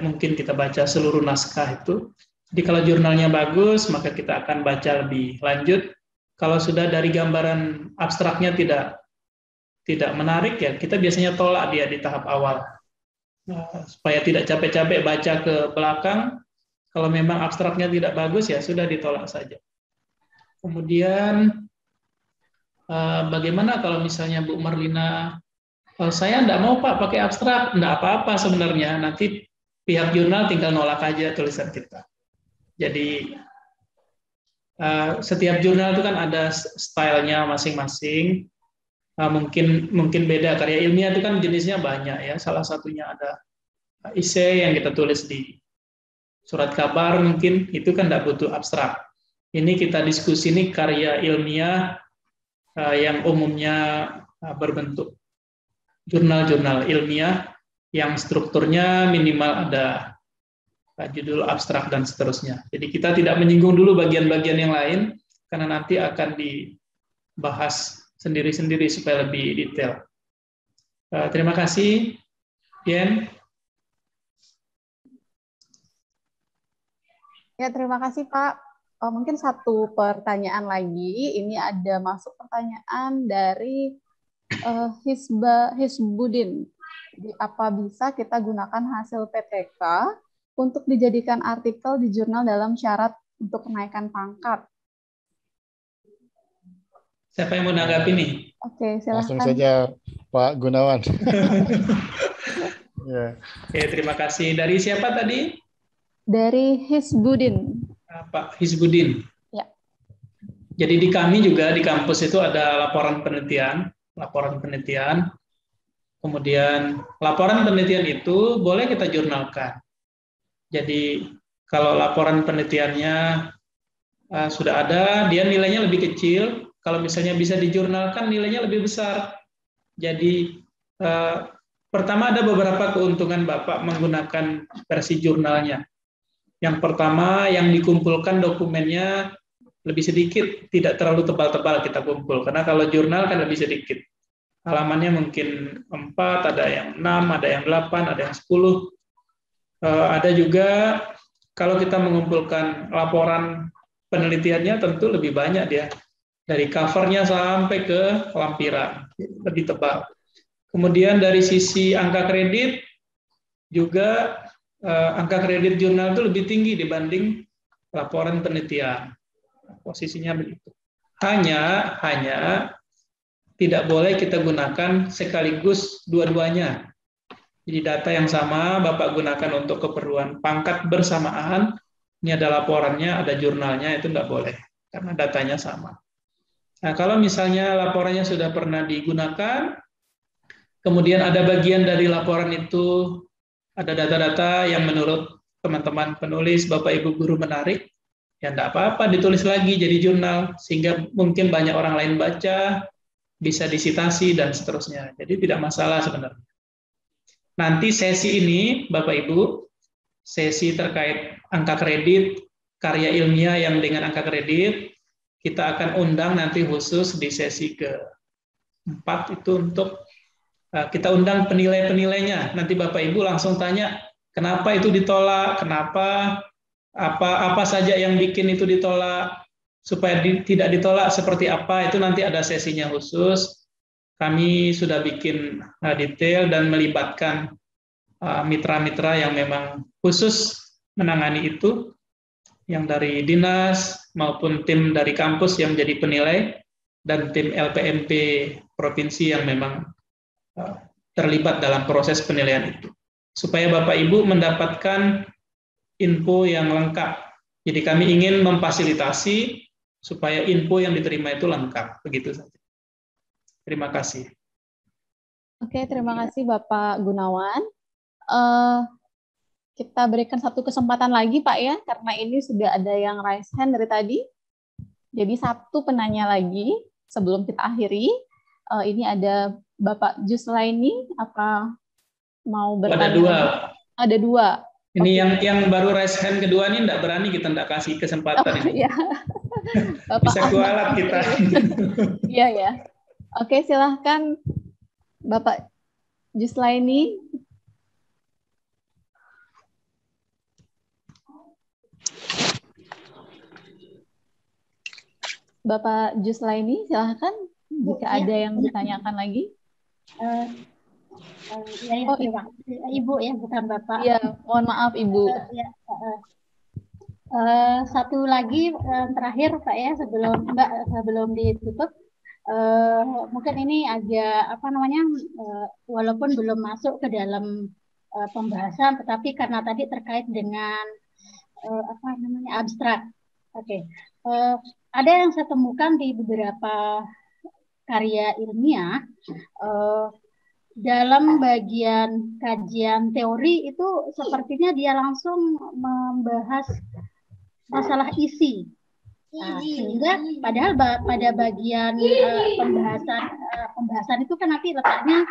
mungkin kita baca seluruh naskah itu. Jadi kalau jurnalnya bagus, maka kita akan baca lebih lanjut. Kalau sudah dari gambaran abstraknya tidak menarik ya, kita biasanya tolak dia di tahap awal. Supaya tidak capek-capek baca ke belakang. Kalau memang abstraknya tidak bagus ya sudah ditolak saja. Kemudian bagaimana kalau misalnya Bu Marlina, saya enggak mau Pak pakai abstrak, enggak apa-apa sebenarnya. Nanti pihak jurnal tinggal nolak aja tulisan kita. Jadi setiap jurnal itu kan ada stylenya masing-masing. Mungkin beda. Karya ilmiah itu kan jenisnya banyak ya. Salah satunya ada essay yang kita tulis di surat kabar, mungkin itu kan tidak butuh abstrak. Ini kita diskusi ini karya ilmiah yang umumnya berbentuk jurnal-jurnal ilmiah yang strukturnya minimal ada judul abstrak dan seterusnya. Jadi kita tidak menyinggung dulu bagian-bagian yang lain karena nanti akan dibahas sendiri-sendiri supaya lebih detail. Terima kasih, Yen. Ya, terima kasih Pak. mungkin satu pertanyaan lagi. Ini ada masuk pertanyaan dari Hisbudin. Apa bisa kita gunakan hasil PTK untuk dijadikan artikel di jurnal dalam syarat untuk kenaikan pangkat? Siapa yang mau menanggapi nih? Oke, silahkan. Langsung saja Pak Gunawan. Ya. Oke, terima kasih. Dari siapa tadi? Dari Hisbudin. Pak Hisbudin. Ya. Jadi di kami juga di kampus itu ada laporan penelitian. Kemudian laporan penelitian itu boleh kita jurnalkan. Jadi kalau laporan penelitiannya sudah ada, dia nilainya lebih kecil. Kalau misalnya bisa dijurnalkan, nilainya lebih besar. Jadi pertama ada beberapa keuntungan Bapak menggunakan versi jurnalnya. Yang pertama, yang dikumpulkan dokumennya lebih sedikit, tidak terlalu tebal-tebal kita kumpul. Karena kalau jurnal kan lebih sedikit. Halamannya mungkin 4, ada yang 6, ada yang 8, ada yang 10. Ada juga kalau kita mengumpulkan laporan penelitiannya tentu lebih banyak dia. Dari covernya sampai ke lampiran, lebih tebal. Kemudian dari sisi angka kredit, juga angka kredit jurnal itu lebih tinggi dibanding laporan penelitian. Posisinya begitu. Hanya tidak boleh kita gunakan sekaligus dua-duanya. Jadi data yang sama Bapak gunakan untuk keperluan pangkat bersamaan, ini ada laporannya, ada jurnalnya, itu nggak boleh, karena datanya sama. Nah, kalau misalnya laporannya sudah pernah digunakan, kemudian ada bagian dari laporan itu, ada data-data yang menurut teman-teman penulis, Bapak Ibu guru menarik, ya enggak apa-apa ditulis lagi jadi jurnal, sehingga mungkin banyak orang lain baca, bisa disitasi, dan seterusnya. Jadi tidak masalah sebenarnya. Nanti sesi ini, Bapak Ibu, sesi terkait angka kredit, karya ilmiah yang dengan angka kredit, kita akan undang nanti khusus di sesi ke-4 itu untuk kita undang penilai-penilainya. Nanti Bapak Ibu langsung tanya, kenapa itu ditolak, kenapa, apa saja yang bikin itu ditolak, supaya tidak ditolak seperti apa, itu nanti ada sesinya khusus. Kami sudah bikin detail dan melibatkan mitra-mitra yang memang khusus menangani itu, yang dari dinas maupun tim dari kampus yang menjadi penilai, dan tim LPMP provinsi yang memang terlibat dalam proses penilaian itu, supaya Bapak Ibu mendapatkan info yang lengkap. Jadi kami ingin memfasilitasi supaya info yang diterima itu lengkap, begitu saja. Terima kasih. Oke, terima kasih Bapak Gunawan. Kita berikan satu kesempatan lagi Pak ya, karena ini sudah ada yang raise hand dari tadi. Jadi satu penanya lagi sebelum kita akhiri. Ini ada Bapak Juslaini, apa mau bertanya? Ada dua. Ada dua. Ini yang baru raise hand kedua ini enggak berani, kita enggak kasih kesempatan ini. Iya. Bisa kualat kita. Iya ya. Oke, silahkan Bapak Juslaini. Bapak Juslaini, silahkan jika ada yang ditanyakan lagi. Ibu ya, bukan Bapak. Iya, mohon maaf Ibu. Satu lagi terakhir Pak ya, sebelum ditutup. Mungkin ini agak walaupun belum masuk ke dalam pembahasan, tetapi karena tadi terkait dengan abstrak. Oke. Ada yang saya temukan di beberapa karya ilmiah dalam bagian kajian teori itu sepertinya dia langsung membahas masalah isi. Nah, sehingga padahal pada bagian pembahasan itu kan nanti letaknya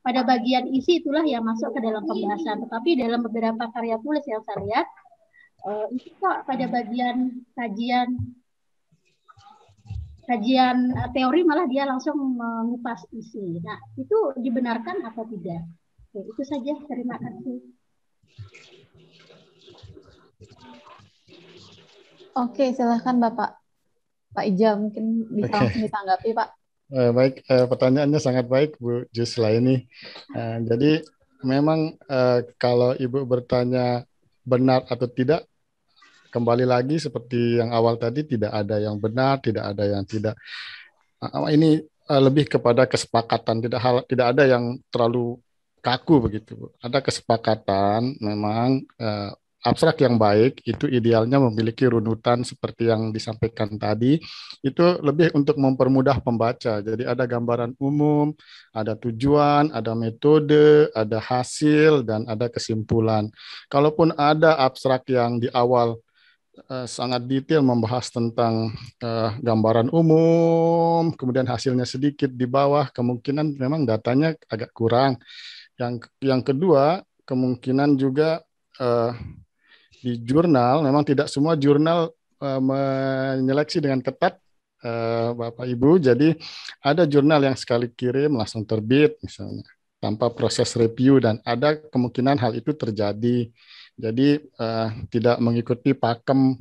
pada bagian isi itulah yang masuk ke dalam pembahasan. Tetapi dalam beberapa karya tulis yang saya lihat itu kok pada bagian kajian teori malah dia langsung mengupas isi. Nah, itu dibenarkan atau tidak? Oke, itu saja. Terima kasih. Oke, silahkan Bapak. Pak Ijal mungkin bisa Oke. langsung ditanggapi, Pak. Baik, pertanyaannya sangat baik, Bu Jusla ini. Jadi memang kalau Ibu bertanya benar atau tidak, kembali lagi seperti yang awal tadi, tidak ada yang benar, tidak ada yang tidak. Ini lebih kepada kesepakatan, tidak ada yang terlalu kaku begitu, Bu. Ada kesepakatan memang abstrak yang baik itu idealnya memiliki runutan seperti yang disampaikan tadi, itu lebih untuk mempermudah pembaca. Jadi ada gambaran umum, ada tujuan, ada metode, ada hasil, dan ada kesimpulan. Kalaupun ada abstrak yang di awal sangat detail membahas tentang gambaran umum, kemudian hasilnya sedikit di bawah, kemungkinan memang datanya agak kurang. Yang kedua, kemungkinan juga di jurnal, memang tidak semua jurnal menyeleksi dengan ketat, Bapak Ibu. Jadi ada jurnal yang sekali kirim langsung terbit misalnya, tanpa proses review, dan ada kemungkinan hal itu terjadi. Jadi tidak mengikuti pakem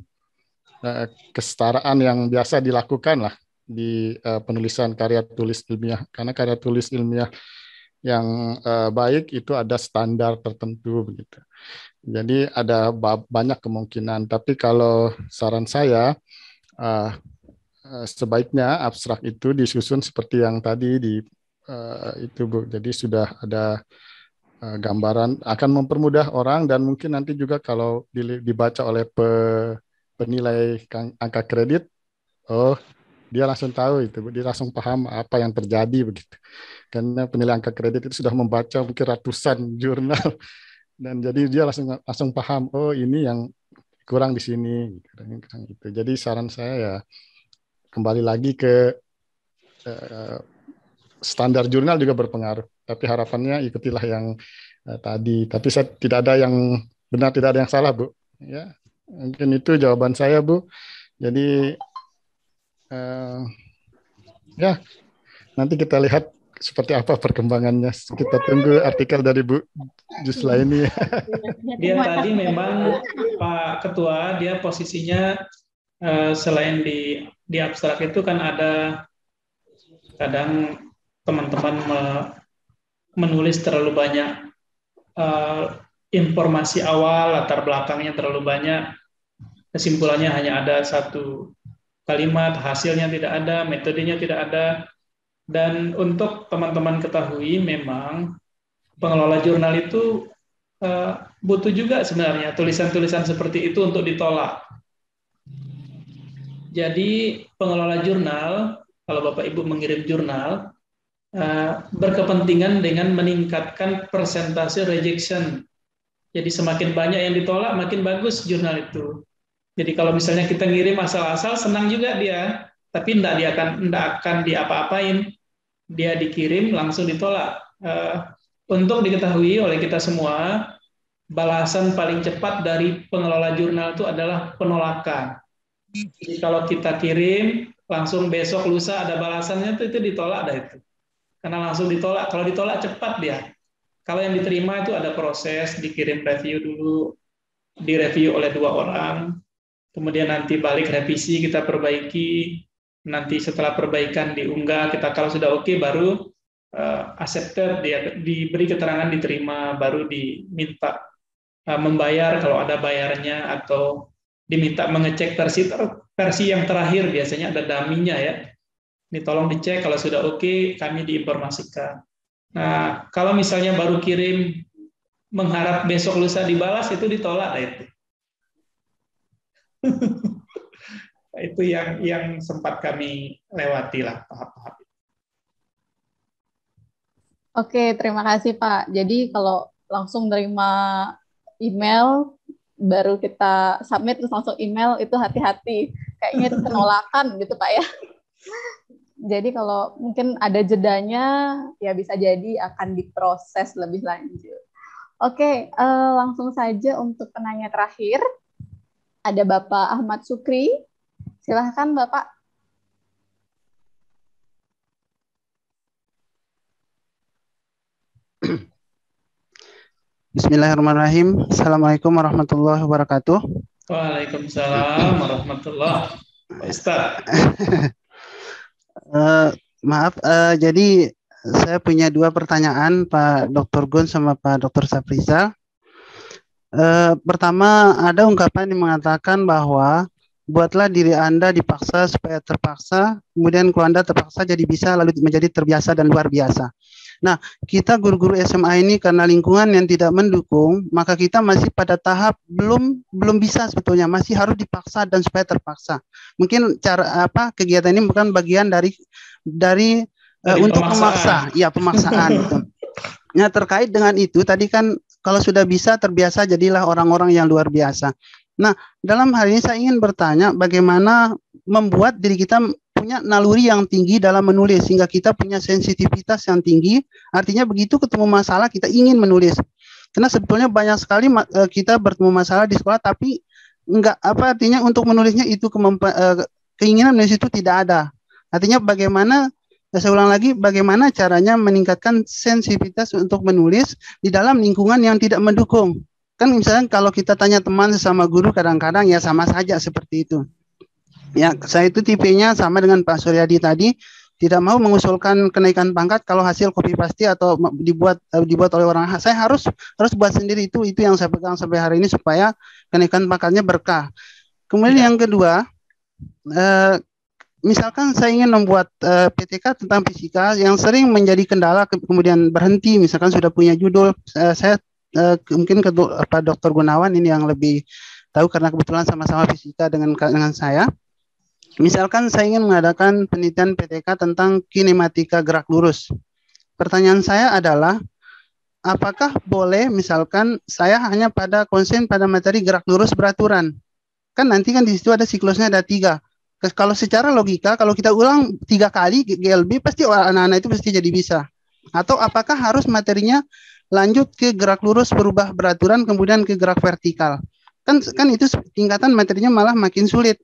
kesetaraan yang biasa dilakukan lah di penulisan karya tulis ilmiah. Karena karya tulis ilmiah yang baik itu ada standar tertentu begitu. Jadi ada banyak kemungkinan. Tapi kalau saran saya, sebaiknya abstrak itu disusun seperti yang tadi itu, Bu. Jadi sudah ada gambaran, akan mempermudah orang, dan mungkin nanti juga kalau dibaca oleh penilai angka kredit, oh dia langsung tahu itu, dia langsung paham apa yang terjadi begitu. Karena penilai angka kredit itu sudah membaca mungkin ratusan jurnal, dan jadi dia langsung paham, oh ini yang kurang di sini gitu. Jadi saran saya ya kembali lagi ke standar jurnal juga berpengaruh, tapi harapannya ikutilah yang tadi. Tapi saya tidak ada yang benar, tidak ada yang salah, Bu. Ya, mungkin itu jawaban saya, Bu. Jadi ya nanti kita lihat seperti apa perkembangannya. Kita tunggu artikel dari Bu Jusla ini. Dia tadi memang Pak Ketua, dia posisinya selain di abstrak itu kan ada kadang teman-teman menulis terlalu banyak informasi awal, latar belakangnya terlalu banyak, kesimpulannya hanya ada satu kalimat, hasilnya tidak ada, metodenya tidak ada. Dan untuk teman-teman ketahui, memang pengelola jurnal itu butuh juga sebenarnya tulisan-tulisan seperti itu untuk ditolak. Jadi pengelola jurnal, kalau Bapak Ibu mengirim jurnal, berkepentingan dengan meningkatkan persentase rejection. Jadi semakin banyak yang ditolak, makin bagus jurnal itu. Jadi kalau misalnya kita ngirim asal-asal, senang juga dia, tapi tidak akan diapa-apain. Dia dikirim langsung ditolak. Untuk diketahui oleh kita semua, balasan paling cepat dari pengelola jurnal itu adalah penolakan. Jadi kalau kita kirim, langsung besok lusa ada balasannya, itu ditolak dah itu. Karena langsung ditolak. Kalau ditolak cepat dia. Kalau yang diterima itu ada proses, dikirim review dulu, direview oleh 2 orang, kemudian nanti balik revisi, kita perbaiki, nanti setelah perbaikan diunggah, kita kalau sudah oke, baru accepted, dia diberi keterangan diterima, baru diminta membayar kalau ada bayarnya, atau diminta mengecek versi yang terakhir, biasanya ada dummy-nya ya. Ini tolong dicek, kalau sudah oke, kami diinformasikan. Nah, kalau misalnya baru kirim mengharap besok lusa dibalas, itu ditolak lah itu. Itu yang sempat kami lewati lah tahap-tahap. Oke, terima kasih Pak. Jadi kalau langsung terima email, baru kita submit terus langsung email, itu hati-hati. Kayaknya itu penolakan gitu Pak ya. Jadi kalau mungkin ada jedanya, ya bisa jadi akan diproses lebih lanjut. Oke, langsung saja untuk penanya terakhir. Ada Bapak Ahmad Sukri. Silahkan Bapak. Bismillahirrahmanirrahim. Assalamualaikum warahmatullahi wabarakatuh. Waalaikumsalam warahmatullahi wabarakatuh. Ustaz. Maaf, jadi saya punya dua pertanyaan, Pak Dr. Gun sama Pak Dr. Safrizal. Pertama, ada ungkapan yang mengatakan bahwa buatlah diri Anda dipaksa supaya terpaksa, kemudian kalau Anda terpaksa jadi bisa, lalu menjadi terbiasa dan luar biasa. Nah, kita guru-guru SMA ini karena lingkungan yang tidak mendukung, maka kita masih pada tahap belum bisa sebetulnya, masih harus dipaksa dan supaya terpaksa. Mungkin cara kegiatan ini bukan bagian dari untuk memaksa, ya pemaksaan gitu. Nah, terkait dengan itu tadi kan kalau sudah bisa terbiasa jadilah orang-orang yang luar biasa. Nah, dalam hal ini saya ingin bertanya bagaimana membuat diri kita punya naluri yang tinggi dalam menulis sehingga kita punya sensitivitas yang tinggi. Artinya begitu ketemu masalah kita ingin menulis. Karena sebetulnya banyak sekali kita bertemu masalah di sekolah tapi artinya untuk menulisnya itu keinginan menulis itu tidak ada. Artinya bagaimana, saya ulang lagi, bagaimana caranya meningkatkan sensitivitas untuk menulis di dalam lingkungan yang tidak mendukung. Kan misalnya kalau kita tanya teman sesama guru kadang-kadang ya sama saja seperti itu. Ya, saya itu tipenya sama dengan Pak Suryadi tadi, tidak mau mengusulkan kenaikan pangkat kalau hasil copy paste atau dibuat oleh orang. Saya harus buat sendiri, itu yang saya pegang sampai hari ini supaya kenaikan pangkatnya berkah. Kemudian yang kedua, misalkan saya ingin membuat PTK tentang fisika yang sering menjadi kendala kemudian berhenti, misalkan sudah punya judul, saya mungkin ke Pak Dr. Gunawan ini yang lebih tahu karena kebetulan sama-sama fisika dengan saya. Misalkan saya ingin mengadakan penelitian PTK tentang kinematika gerak lurus. Pertanyaan saya adalah, apakah boleh misalkan saya hanya konsen pada materi gerak lurus beraturan? Kan nanti kan di situ ada siklusnya ada 3. Kalau secara logika, kalau kita ulang 3 kali GLB, pasti anak-anak itu pasti jadi bisa. Atau apakah harus materinya lanjut ke gerak lurus berubah beraturan, kemudian ke gerak vertikal? Kan itu tingkatan materinya malah makin sulit.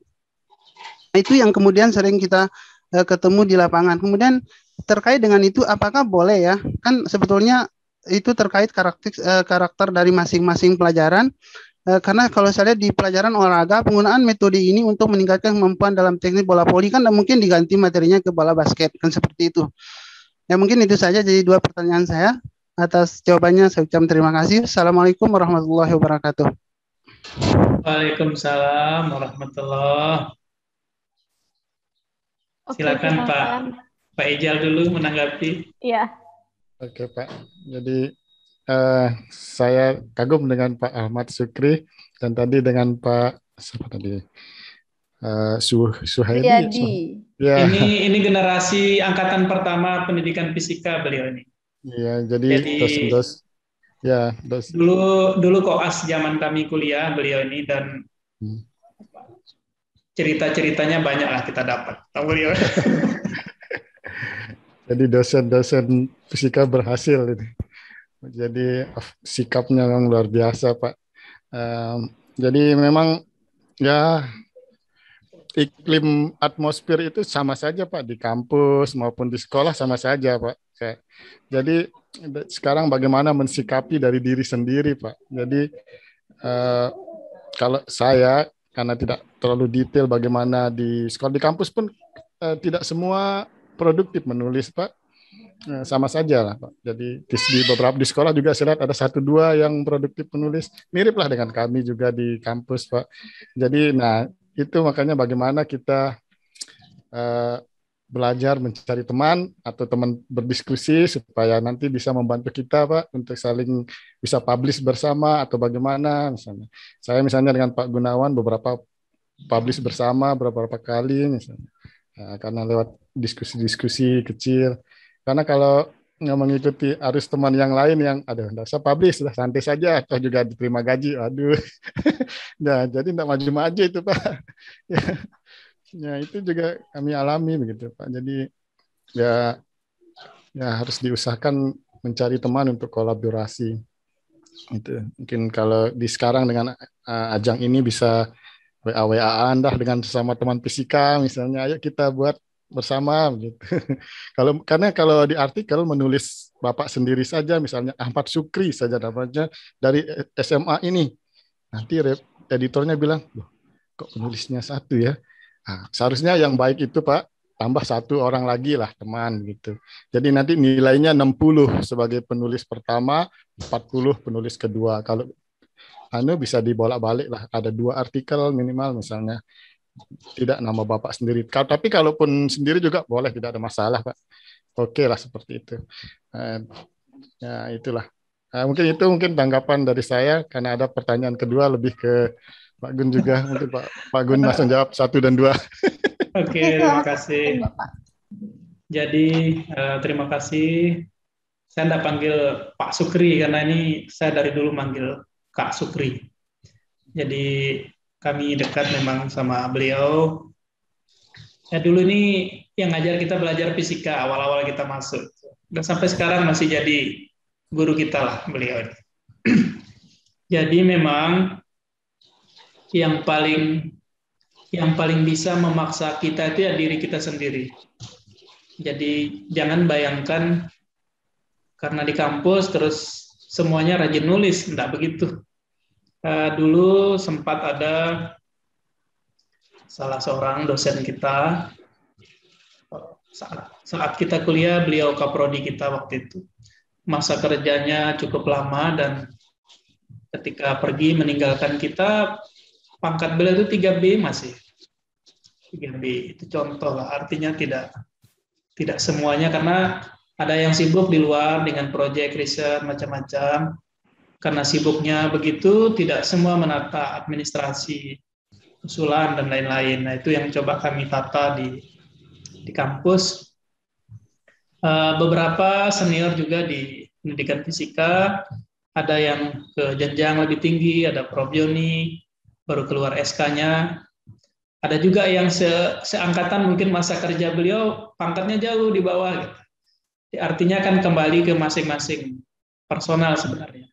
Itu yang kemudian sering kita ketemu di lapangan. Kemudian terkait dengan itu, apakah boleh ya? Kan sebetulnya itu terkait karakter dari masing-masing pelajaran. Karena kalau saya lihat di pelajaran olahraga, penggunaan metode ini untuk meningkatkan kemampuan dalam teknik bola voli kan mungkin diganti materinya ke bola basket, kan seperti itu. Ya mungkin itu saja jadi 2 pertanyaan saya. Atas jawabannya saya ucapkan terima kasih. Assalamualaikum warahmatullahi wabarakatuh. Waalaikumsalam warahmatullahi. Silakan Pak Ijal dulu menanggapi. Iya. Oke Pak. Jadi saya kagum dengan Pak Ahmad Sukri dan tadi dengan Pak siapa tadi? Suhaidi. Ya. Ini generasi angkatan pertama pendidikan fisika beliau ini. Iya, jadi dosen-dosen. Ya, Dulu koas zaman kami kuliah beliau ini dan cerita-ceritanya banyak lah kita dapat. Tahu beliau. Jadi dosen-dosen fisika berhasil ini. Jadi sikapnya memang luar biasa, Pak. Jadi memang ya iklim atmosfer itu sama saja, Pak, di kampus maupun di sekolah sama saja, Pak. Jadi sekarang bagaimana mensikapi dari diri sendiri, Pak. Jadi kalau saya karena tidak terlalu detail bagaimana di sekolah, di kampus pun tidak semua produktif menulis, Pak. Sama saja lah, Pak. Jadi di beberapa di sekolah juga saya lihat ada 1-2 yang produktif menulis, mirip lah dengan kami juga di kampus, Pak. Jadi itu makanya bagaimana kita belajar mencari teman atau teman berdiskusi supaya nanti bisa membantu kita, Pak, untuk saling bisa publish bersama atau bagaimana misalnya. Saya misalnya dengan Pak Gunawan beberapa publish bersama beberapa kali misalnya. Karena lewat diskusi-diskusi kecil. Karena kalau mengikuti arus teman yang lain yang enggak usah publish, sudah santai saja atau juga diterima gaji. Aduh. Nah, jadi enggak maju-maju itu, Pak. Ya itu juga kami alami begitu, Pak. Jadi ya harus diusahakan mencari teman untuk kolaborasi. Itu mungkin kalau di sekarang dengan ajang ini bisa WA-WA-an dah dengan sesama teman fisika misalnya, ayo kita buat bersama begitu. Karena kalau di artikel menulis Bapak sendiri saja misalnya Ahmad Sukri saja namanya dari SMA ini. Nanti editornya bilang, loh, kok penulisnya satu ya? Nah, seharusnya yang baik itu Pak, tambah satu orang lagi lah teman gitu. Jadi nanti nilainya 60 sebagai penulis pertama, 40 penulis kedua. Kalau bisa dibolak-balik lah, ada 2 artikel minimal misalnya, tidak nama Bapak sendiri. Tapi kalaupun sendiri juga boleh, tidak ada masalah Pak. Oke lah seperti itu. Ya itulah. Mungkin tanggapan dari saya, karena ada pertanyaan kedua lebih ke Pak Gun juga. Mungkin Pak Gun langsung jawab 1 dan 2. Oke, terima kasih. Jadi terima kasih. Saya tidak panggil Pak Sukri karena ini saya dari dulu manggil Kak Sukri. Jadi kami dekat memang sama beliau. Ya dulu ini yang ngajar kita belajar fisika awal-awal kita masuk. Dan sampai sekarang masih jadi guru kita lah beliau. Jadi memang yang paling bisa memaksa kita itu ya diri kita sendiri. Jadi jangan bayangkan karena di kampus terus semuanya rajin nulis, enggak begitu. Dulu sempat ada salah seorang dosen kita, saat kita kuliah, beliau kaprodi kita waktu itu. Masa kerjanya cukup lama dan ketika pergi meninggalkan kita, pangkat beliau itu 3B masih. 3B itu contoh lah, artinya tidak semuanya karena ada yang sibuk di luar dengan proyek riset macam-macam. Karena sibuknya begitu, tidak semua menata administrasi, usulan dan lain-lain. Nah itu yang coba kami tata di kampus. Beberapa senior juga di pendidikan fisika, ada yang ke jenjang lebih tinggi, ada Probioni, baru keluar SK-nya. Ada juga yang seangkatan mungkin masa kerja beliau, pangkatnya jauh di bawah. Gitu. Artinya kan kembali ke masing-masing personal sebenarnya.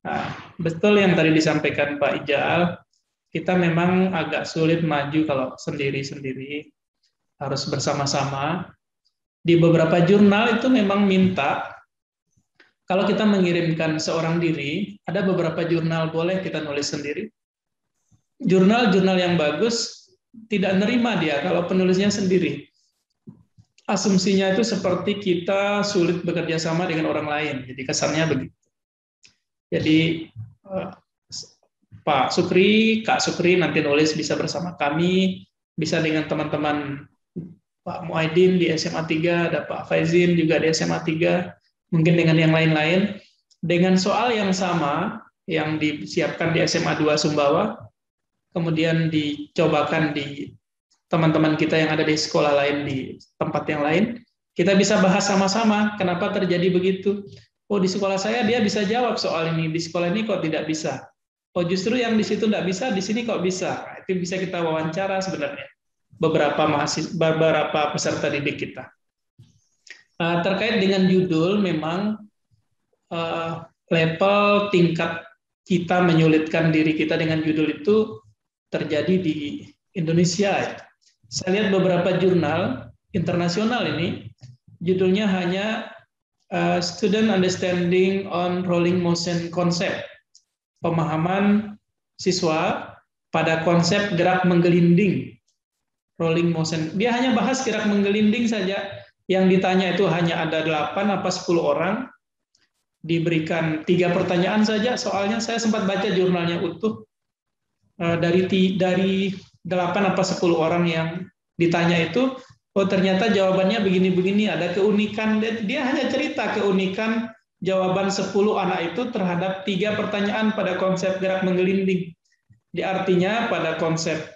Nah, betul yang tadi disampaikan Pak Ijal, kita memang agak sulit maju kalau sendiri-sendiri, harus bersama-sama. Di beberapa jurnal itu memang minta, kalau kita mengirimkan seorang diri, ada beberapa jurnal boleh kita nulis sendiri. Jurnal-jurnal yang bagus tidak nerima dia kalau penulisnya sendiri. Asumsinya itu seperti kita sulit bekerja sama dengan orang lain. Jadi kesannya begitu. Jadi Pak Sukri, Kak Sukri nanti nulis bisa bersama kami, bisa dengan teman-teman Pak Muaidin di SMA 3, ada Pak Faizin juga di SMA 3, mungkin dengan yang lain-lain. Dengan soal yang sama yang disiapkan di SMA 2 Sumbawa, kemudian dicobakan di teman-teman kita yang ada di sekolah lain, di tempat yang lain, kita bisa bahas sama-sama kenapa terjadi begitu. Oh, di sekolah saya dia bisa jawab soal ini, di sekolah ini kok tidak bisa. Oh, justru yang di situ tidak bisa, di sini kok bisa. Nah, itu bisa kita wawancara sebenarnya beberapa peserta didik kita. Terkait dengan judul, memang level tingkat kita menyulitkan diri kita dengan judul itu terjadi di Indonesia. Saya lihat beberapa jurnal internasional ini, judulnya hanya Student Understanding on Rolling Motion Concept, pemahaman siswa pada konsep gerak menggelinding. Rolling motion, dia hanya bahas gerak menggelinding saja. Yang ditanya itu hanya ada 8 apa 10 orang, diberikan 3 pertanyaan saja. Soalnya saya sempat baca jurnalnya utuh, dari 8 apa 10 orang yang ditanya itu, oh ternyata jawabannya begini-begini, ada keunikan. Dia hanya cerita keunikan jawaban 10 anak itu terhadap 3 pertanyaan pada konsep gerak menggelinding. Di artinya pada konsep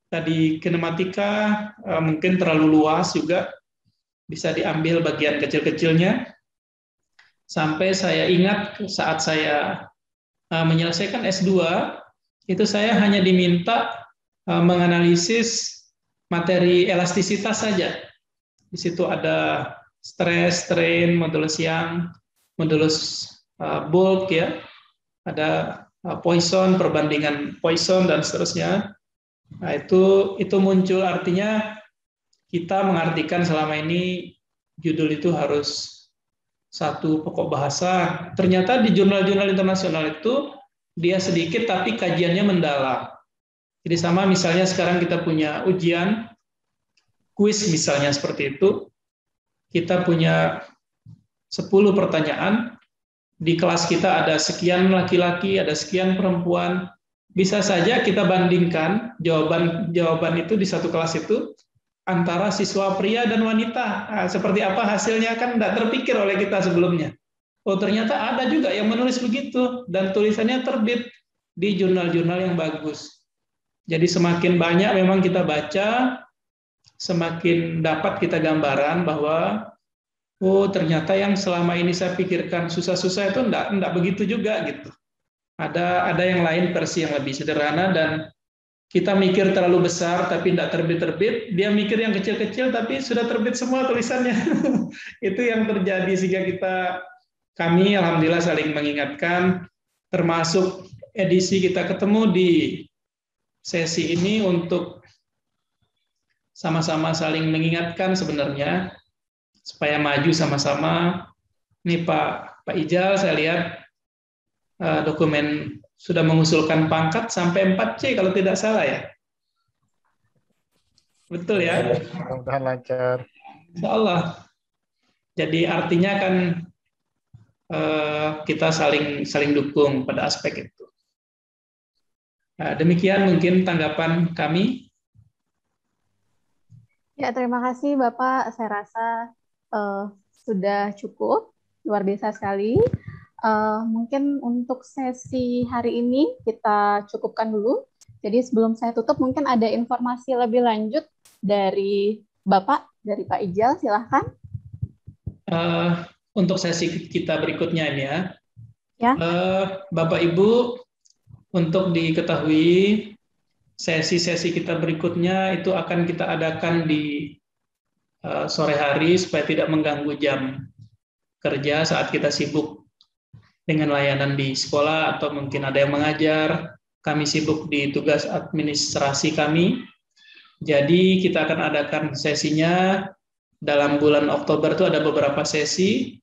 tadi kinematika mungkin terlalu luas juga, bisa diambil bagian kecil-kecilnya. Sampai saya ingat saat saya menyelesaikan S2, itu saya hanya diminta menganalisis materi elastisitas saja. Di situ ada stres, strain, modulus Young, modulus bulk ya, ada Poisson, perbandingan Poisson dan seterusnya. Nah, itu muncul, artinya kita mengartikan selama ini judul itu harus satu pokok bahasa. Ternyata di jurnal-jurnal internasional itu dia sedikit tapi kajiannya mendalam. Jadi sama misalnya sekarang kita punya ujian, kuis misalnya seperti itu, kita punya 10 pertanyaan, di kelas kita ada sekian laki-laki, ada sekian perempuan, bisa saja kita bandingkan jawaban itu di satu kelas itu antara siswa pria dan wanita. Nah, seperti apa hasilnya kan tidak terpikir oleh kita sebelumnya. Oh ternyata ada juga yang menulis begitu dan tulisannya terbit di jurnal-jurnal yang bagus. Jadi semakin banyak memang kita baca, semakin dapat kita gambaran bahwa oh ternyata yang selama ini saya pikirkan susah-susah itu enggak begitu juga gitu. Ada yang lain versi yang lebih sederhana dan kita mikir terlalu besar tapi enggak terbit-terbit, dia mikir yang kecil-kecil tapi sudah terbit semua tulisannya. Itu yang terjadi sehingga kami alhamdulillah saling mengingatkan, termasuk edisi kita ketemu di sesi ini untuk sama-sama saling mengingatkan sebenarnya supaya maju sama-sama. Ini Pak Ijal saya lihat dokumen sudah mengusulkan pangkat sampai 4C kalau tidak salah ya. Betul ya? Mudah-mudahan lancar. Insya Allah. Jadi artinya kan kita saling dukung pada aspek itu. Nah, demikian mungkin tanggapan kami. Ya, terima kasih Bapak. Saya rasa sudah cukup, luar biasa sekali. Mungkin untuk sesi hari ini kita cukupkan dulu. Jadi sebelum saya tutup, mungkin ada informasi lebih lanjut dari Bapak, dari Pak Ijal, silahkan. Untuk sesi kita berikutnya ini ya. Bapak Ibu, untuk diketahui sesi-sesi kita berikutnya itu akan kita adakan di sore hari supaya tidak mengganggu jam kerja saat kita sibuk dengan layanan di sekolah atau mungkin ada yang mengajar, kami sibuk di tugas administrasi kami. Jadi kita akan adakan sesinya dalam bulan Oktober itu ada beberapa sesi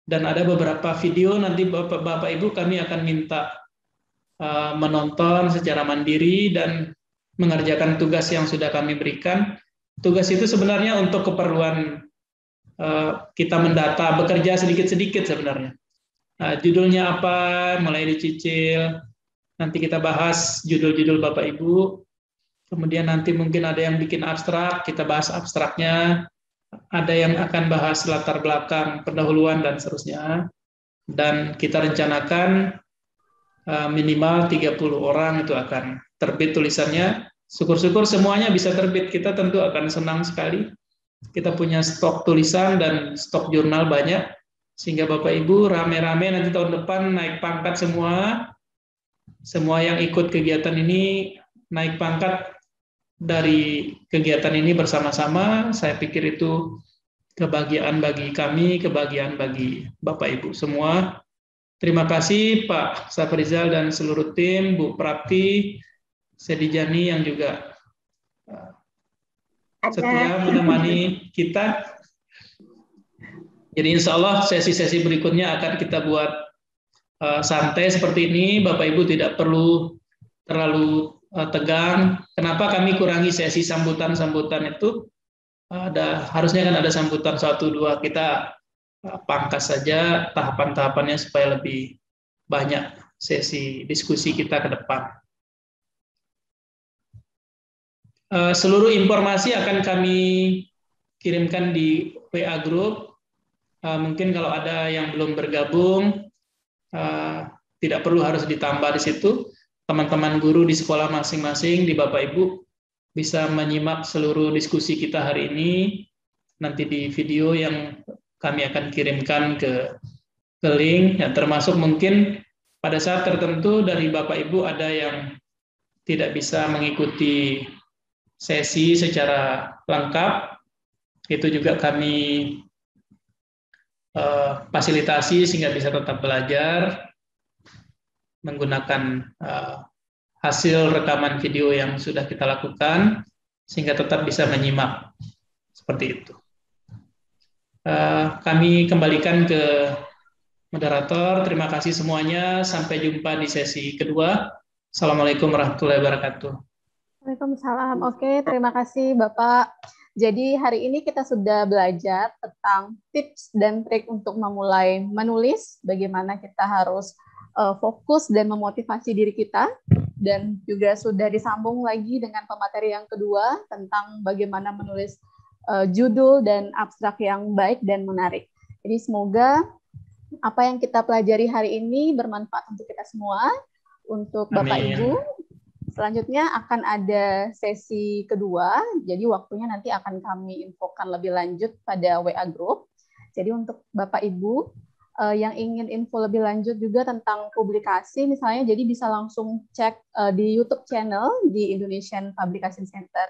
dan ada beberapa video nanti Bapak Ibu kami akan minta menonton secara mandiri dan mengerjakan tugas yang sudah kami berikan. Tugas itu sebenarnya untuk keperluan kita mendata, bekerja sedikit-sedikit sebenarnya. Judulnya apa, mulai dicicil, nanti kita bahas judul-judul Bapak Ibu, kemudian nanti mungkin ada yang bikin abstrak, kita bahas abstraknya, ada yang akan bahas latar belakang, pendahuluan, dan seterusnya. Dan kita rencanakan minimal 30 orang itu akan terbit tulisannya. Syukur-syukur semuanya bisa terbit, kita tentu akan senang sekali. Kita punya stok tulisan dan stok jurnal banyak, sehingga Bapak Ibu rame-rame nanti tahun depan naik pangkat semua yang ikut kegiatan ini naik pangkat dari kegiatan ini bersama-sama. Saya pikir itu kebahagiaan bagi kami, kebahagiaan bagi Bapak Ibu semua. Terima kasih Pak Safrizal dan seluruh tim, Bu Prapti, Sedijani yang juga setia menemani kita. Jadi insya Allah sesi-sesi berikutnya akan kita buat santai seperti ini. Bapak Ibu tidak perlu terlalu tegang. Kenapa kami kurangi sesi sambutan-sambutan itu? Harusnya kan ada sambutan 1, 2, kita pangkas saja tahapan-tahapannya supaya lebih banyak sesi diskusi kita ke depan. Seluruh informasi akan kami kirimkan di WA Group. Mungkin kalau ada yang belum bergabung, tidak perlu harus ditambah di situ. Teman-teman guru di sekolah masing-masing, di Bapak Ibu, bisa menyimak seluruh diskusi kita hari ini, nanti di video yang kami akan kirimkan ke link, ya, termasuk mungkin pada saat tertentu dari Bapak Ibu ada yang tidak bisa mengikuti sesi secara lengkap, itu juga kami fasilitasi sehingga bisa tetap belajar menggunakan hasil rekaman video yang sudah kita lakukan sehingga tetap bisa menyimak seperti itu. Kami kembalikan ke moderator. Terima kasih semuanya. Sampai jumpa di sesi kedua. Assalamualaikum warahmatullahi wabarakatuh. Waalaikumsalam. Oke, terima kasih Bapak. Jadi hari ini kita sudah belajar tentang tips dan trik untuk memulai menulis, bagaimana kita harus fokus dan memotivasi diri kita, dan juga sudah disambung lagi dengan pemateri yang kedua tentang bagaimana menulis judul dan abstrak yang baik dan menarik. Jadi semoga apa yang kita pelajari hari ini bermanfaat untuk kita semua, untuk Bapak Amin. Ibu. Selanjutnya akan ada sesi kedua, jadi waktunya nanti akan kami infokan lebih lanjut pada WA Group. Jadi untuk Bapak Ibu yang ingin info lebih lanjut juga tentang publikasi, misalnya jadi bisa langsung cek di YouTube channel di Indonesian Publication Center.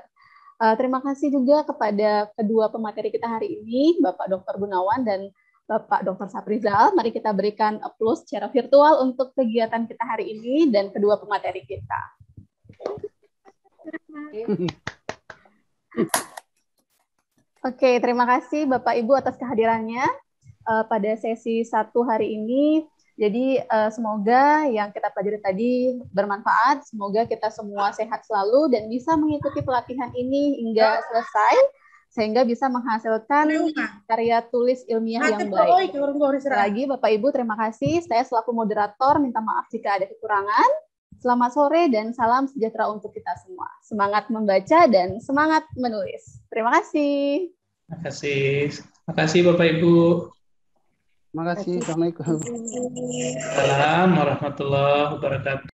Terima kasih juga kepada kedua pemateri kita hari ini, Bapak Dr. Gunawan dan Bapak Dr. Saprizal. Mari kita berikan applause secara virtual untuk kegiatan kita hari ini dan kedua pemateri kita. Oke, terima kasih Bapak Ibu atas kehadirannya pada sesi 1 hari ini. Jadi semoga yang kita pelajari tadi bermanfaat, semoga kita semua sehat selalu dan bisa mengikuti pelatihan ini hingga selesai, sehingga bisa menghasilkan karya tulis ilmiah yang baik. Sekali lagi Bapak Ibu terima kasih, saya selaku moderator minta maaf jika ada kekurangan. Selamat sore dan salam sejahtera untuk kita semua. Semangat membaca dan semangat menulis. Terima kasih. Terima kasih. Terima kasih Bapak Ibu. Terima kasih. Assalamualaikum. Assalamualaikum warahmatullahi wabarakatuh.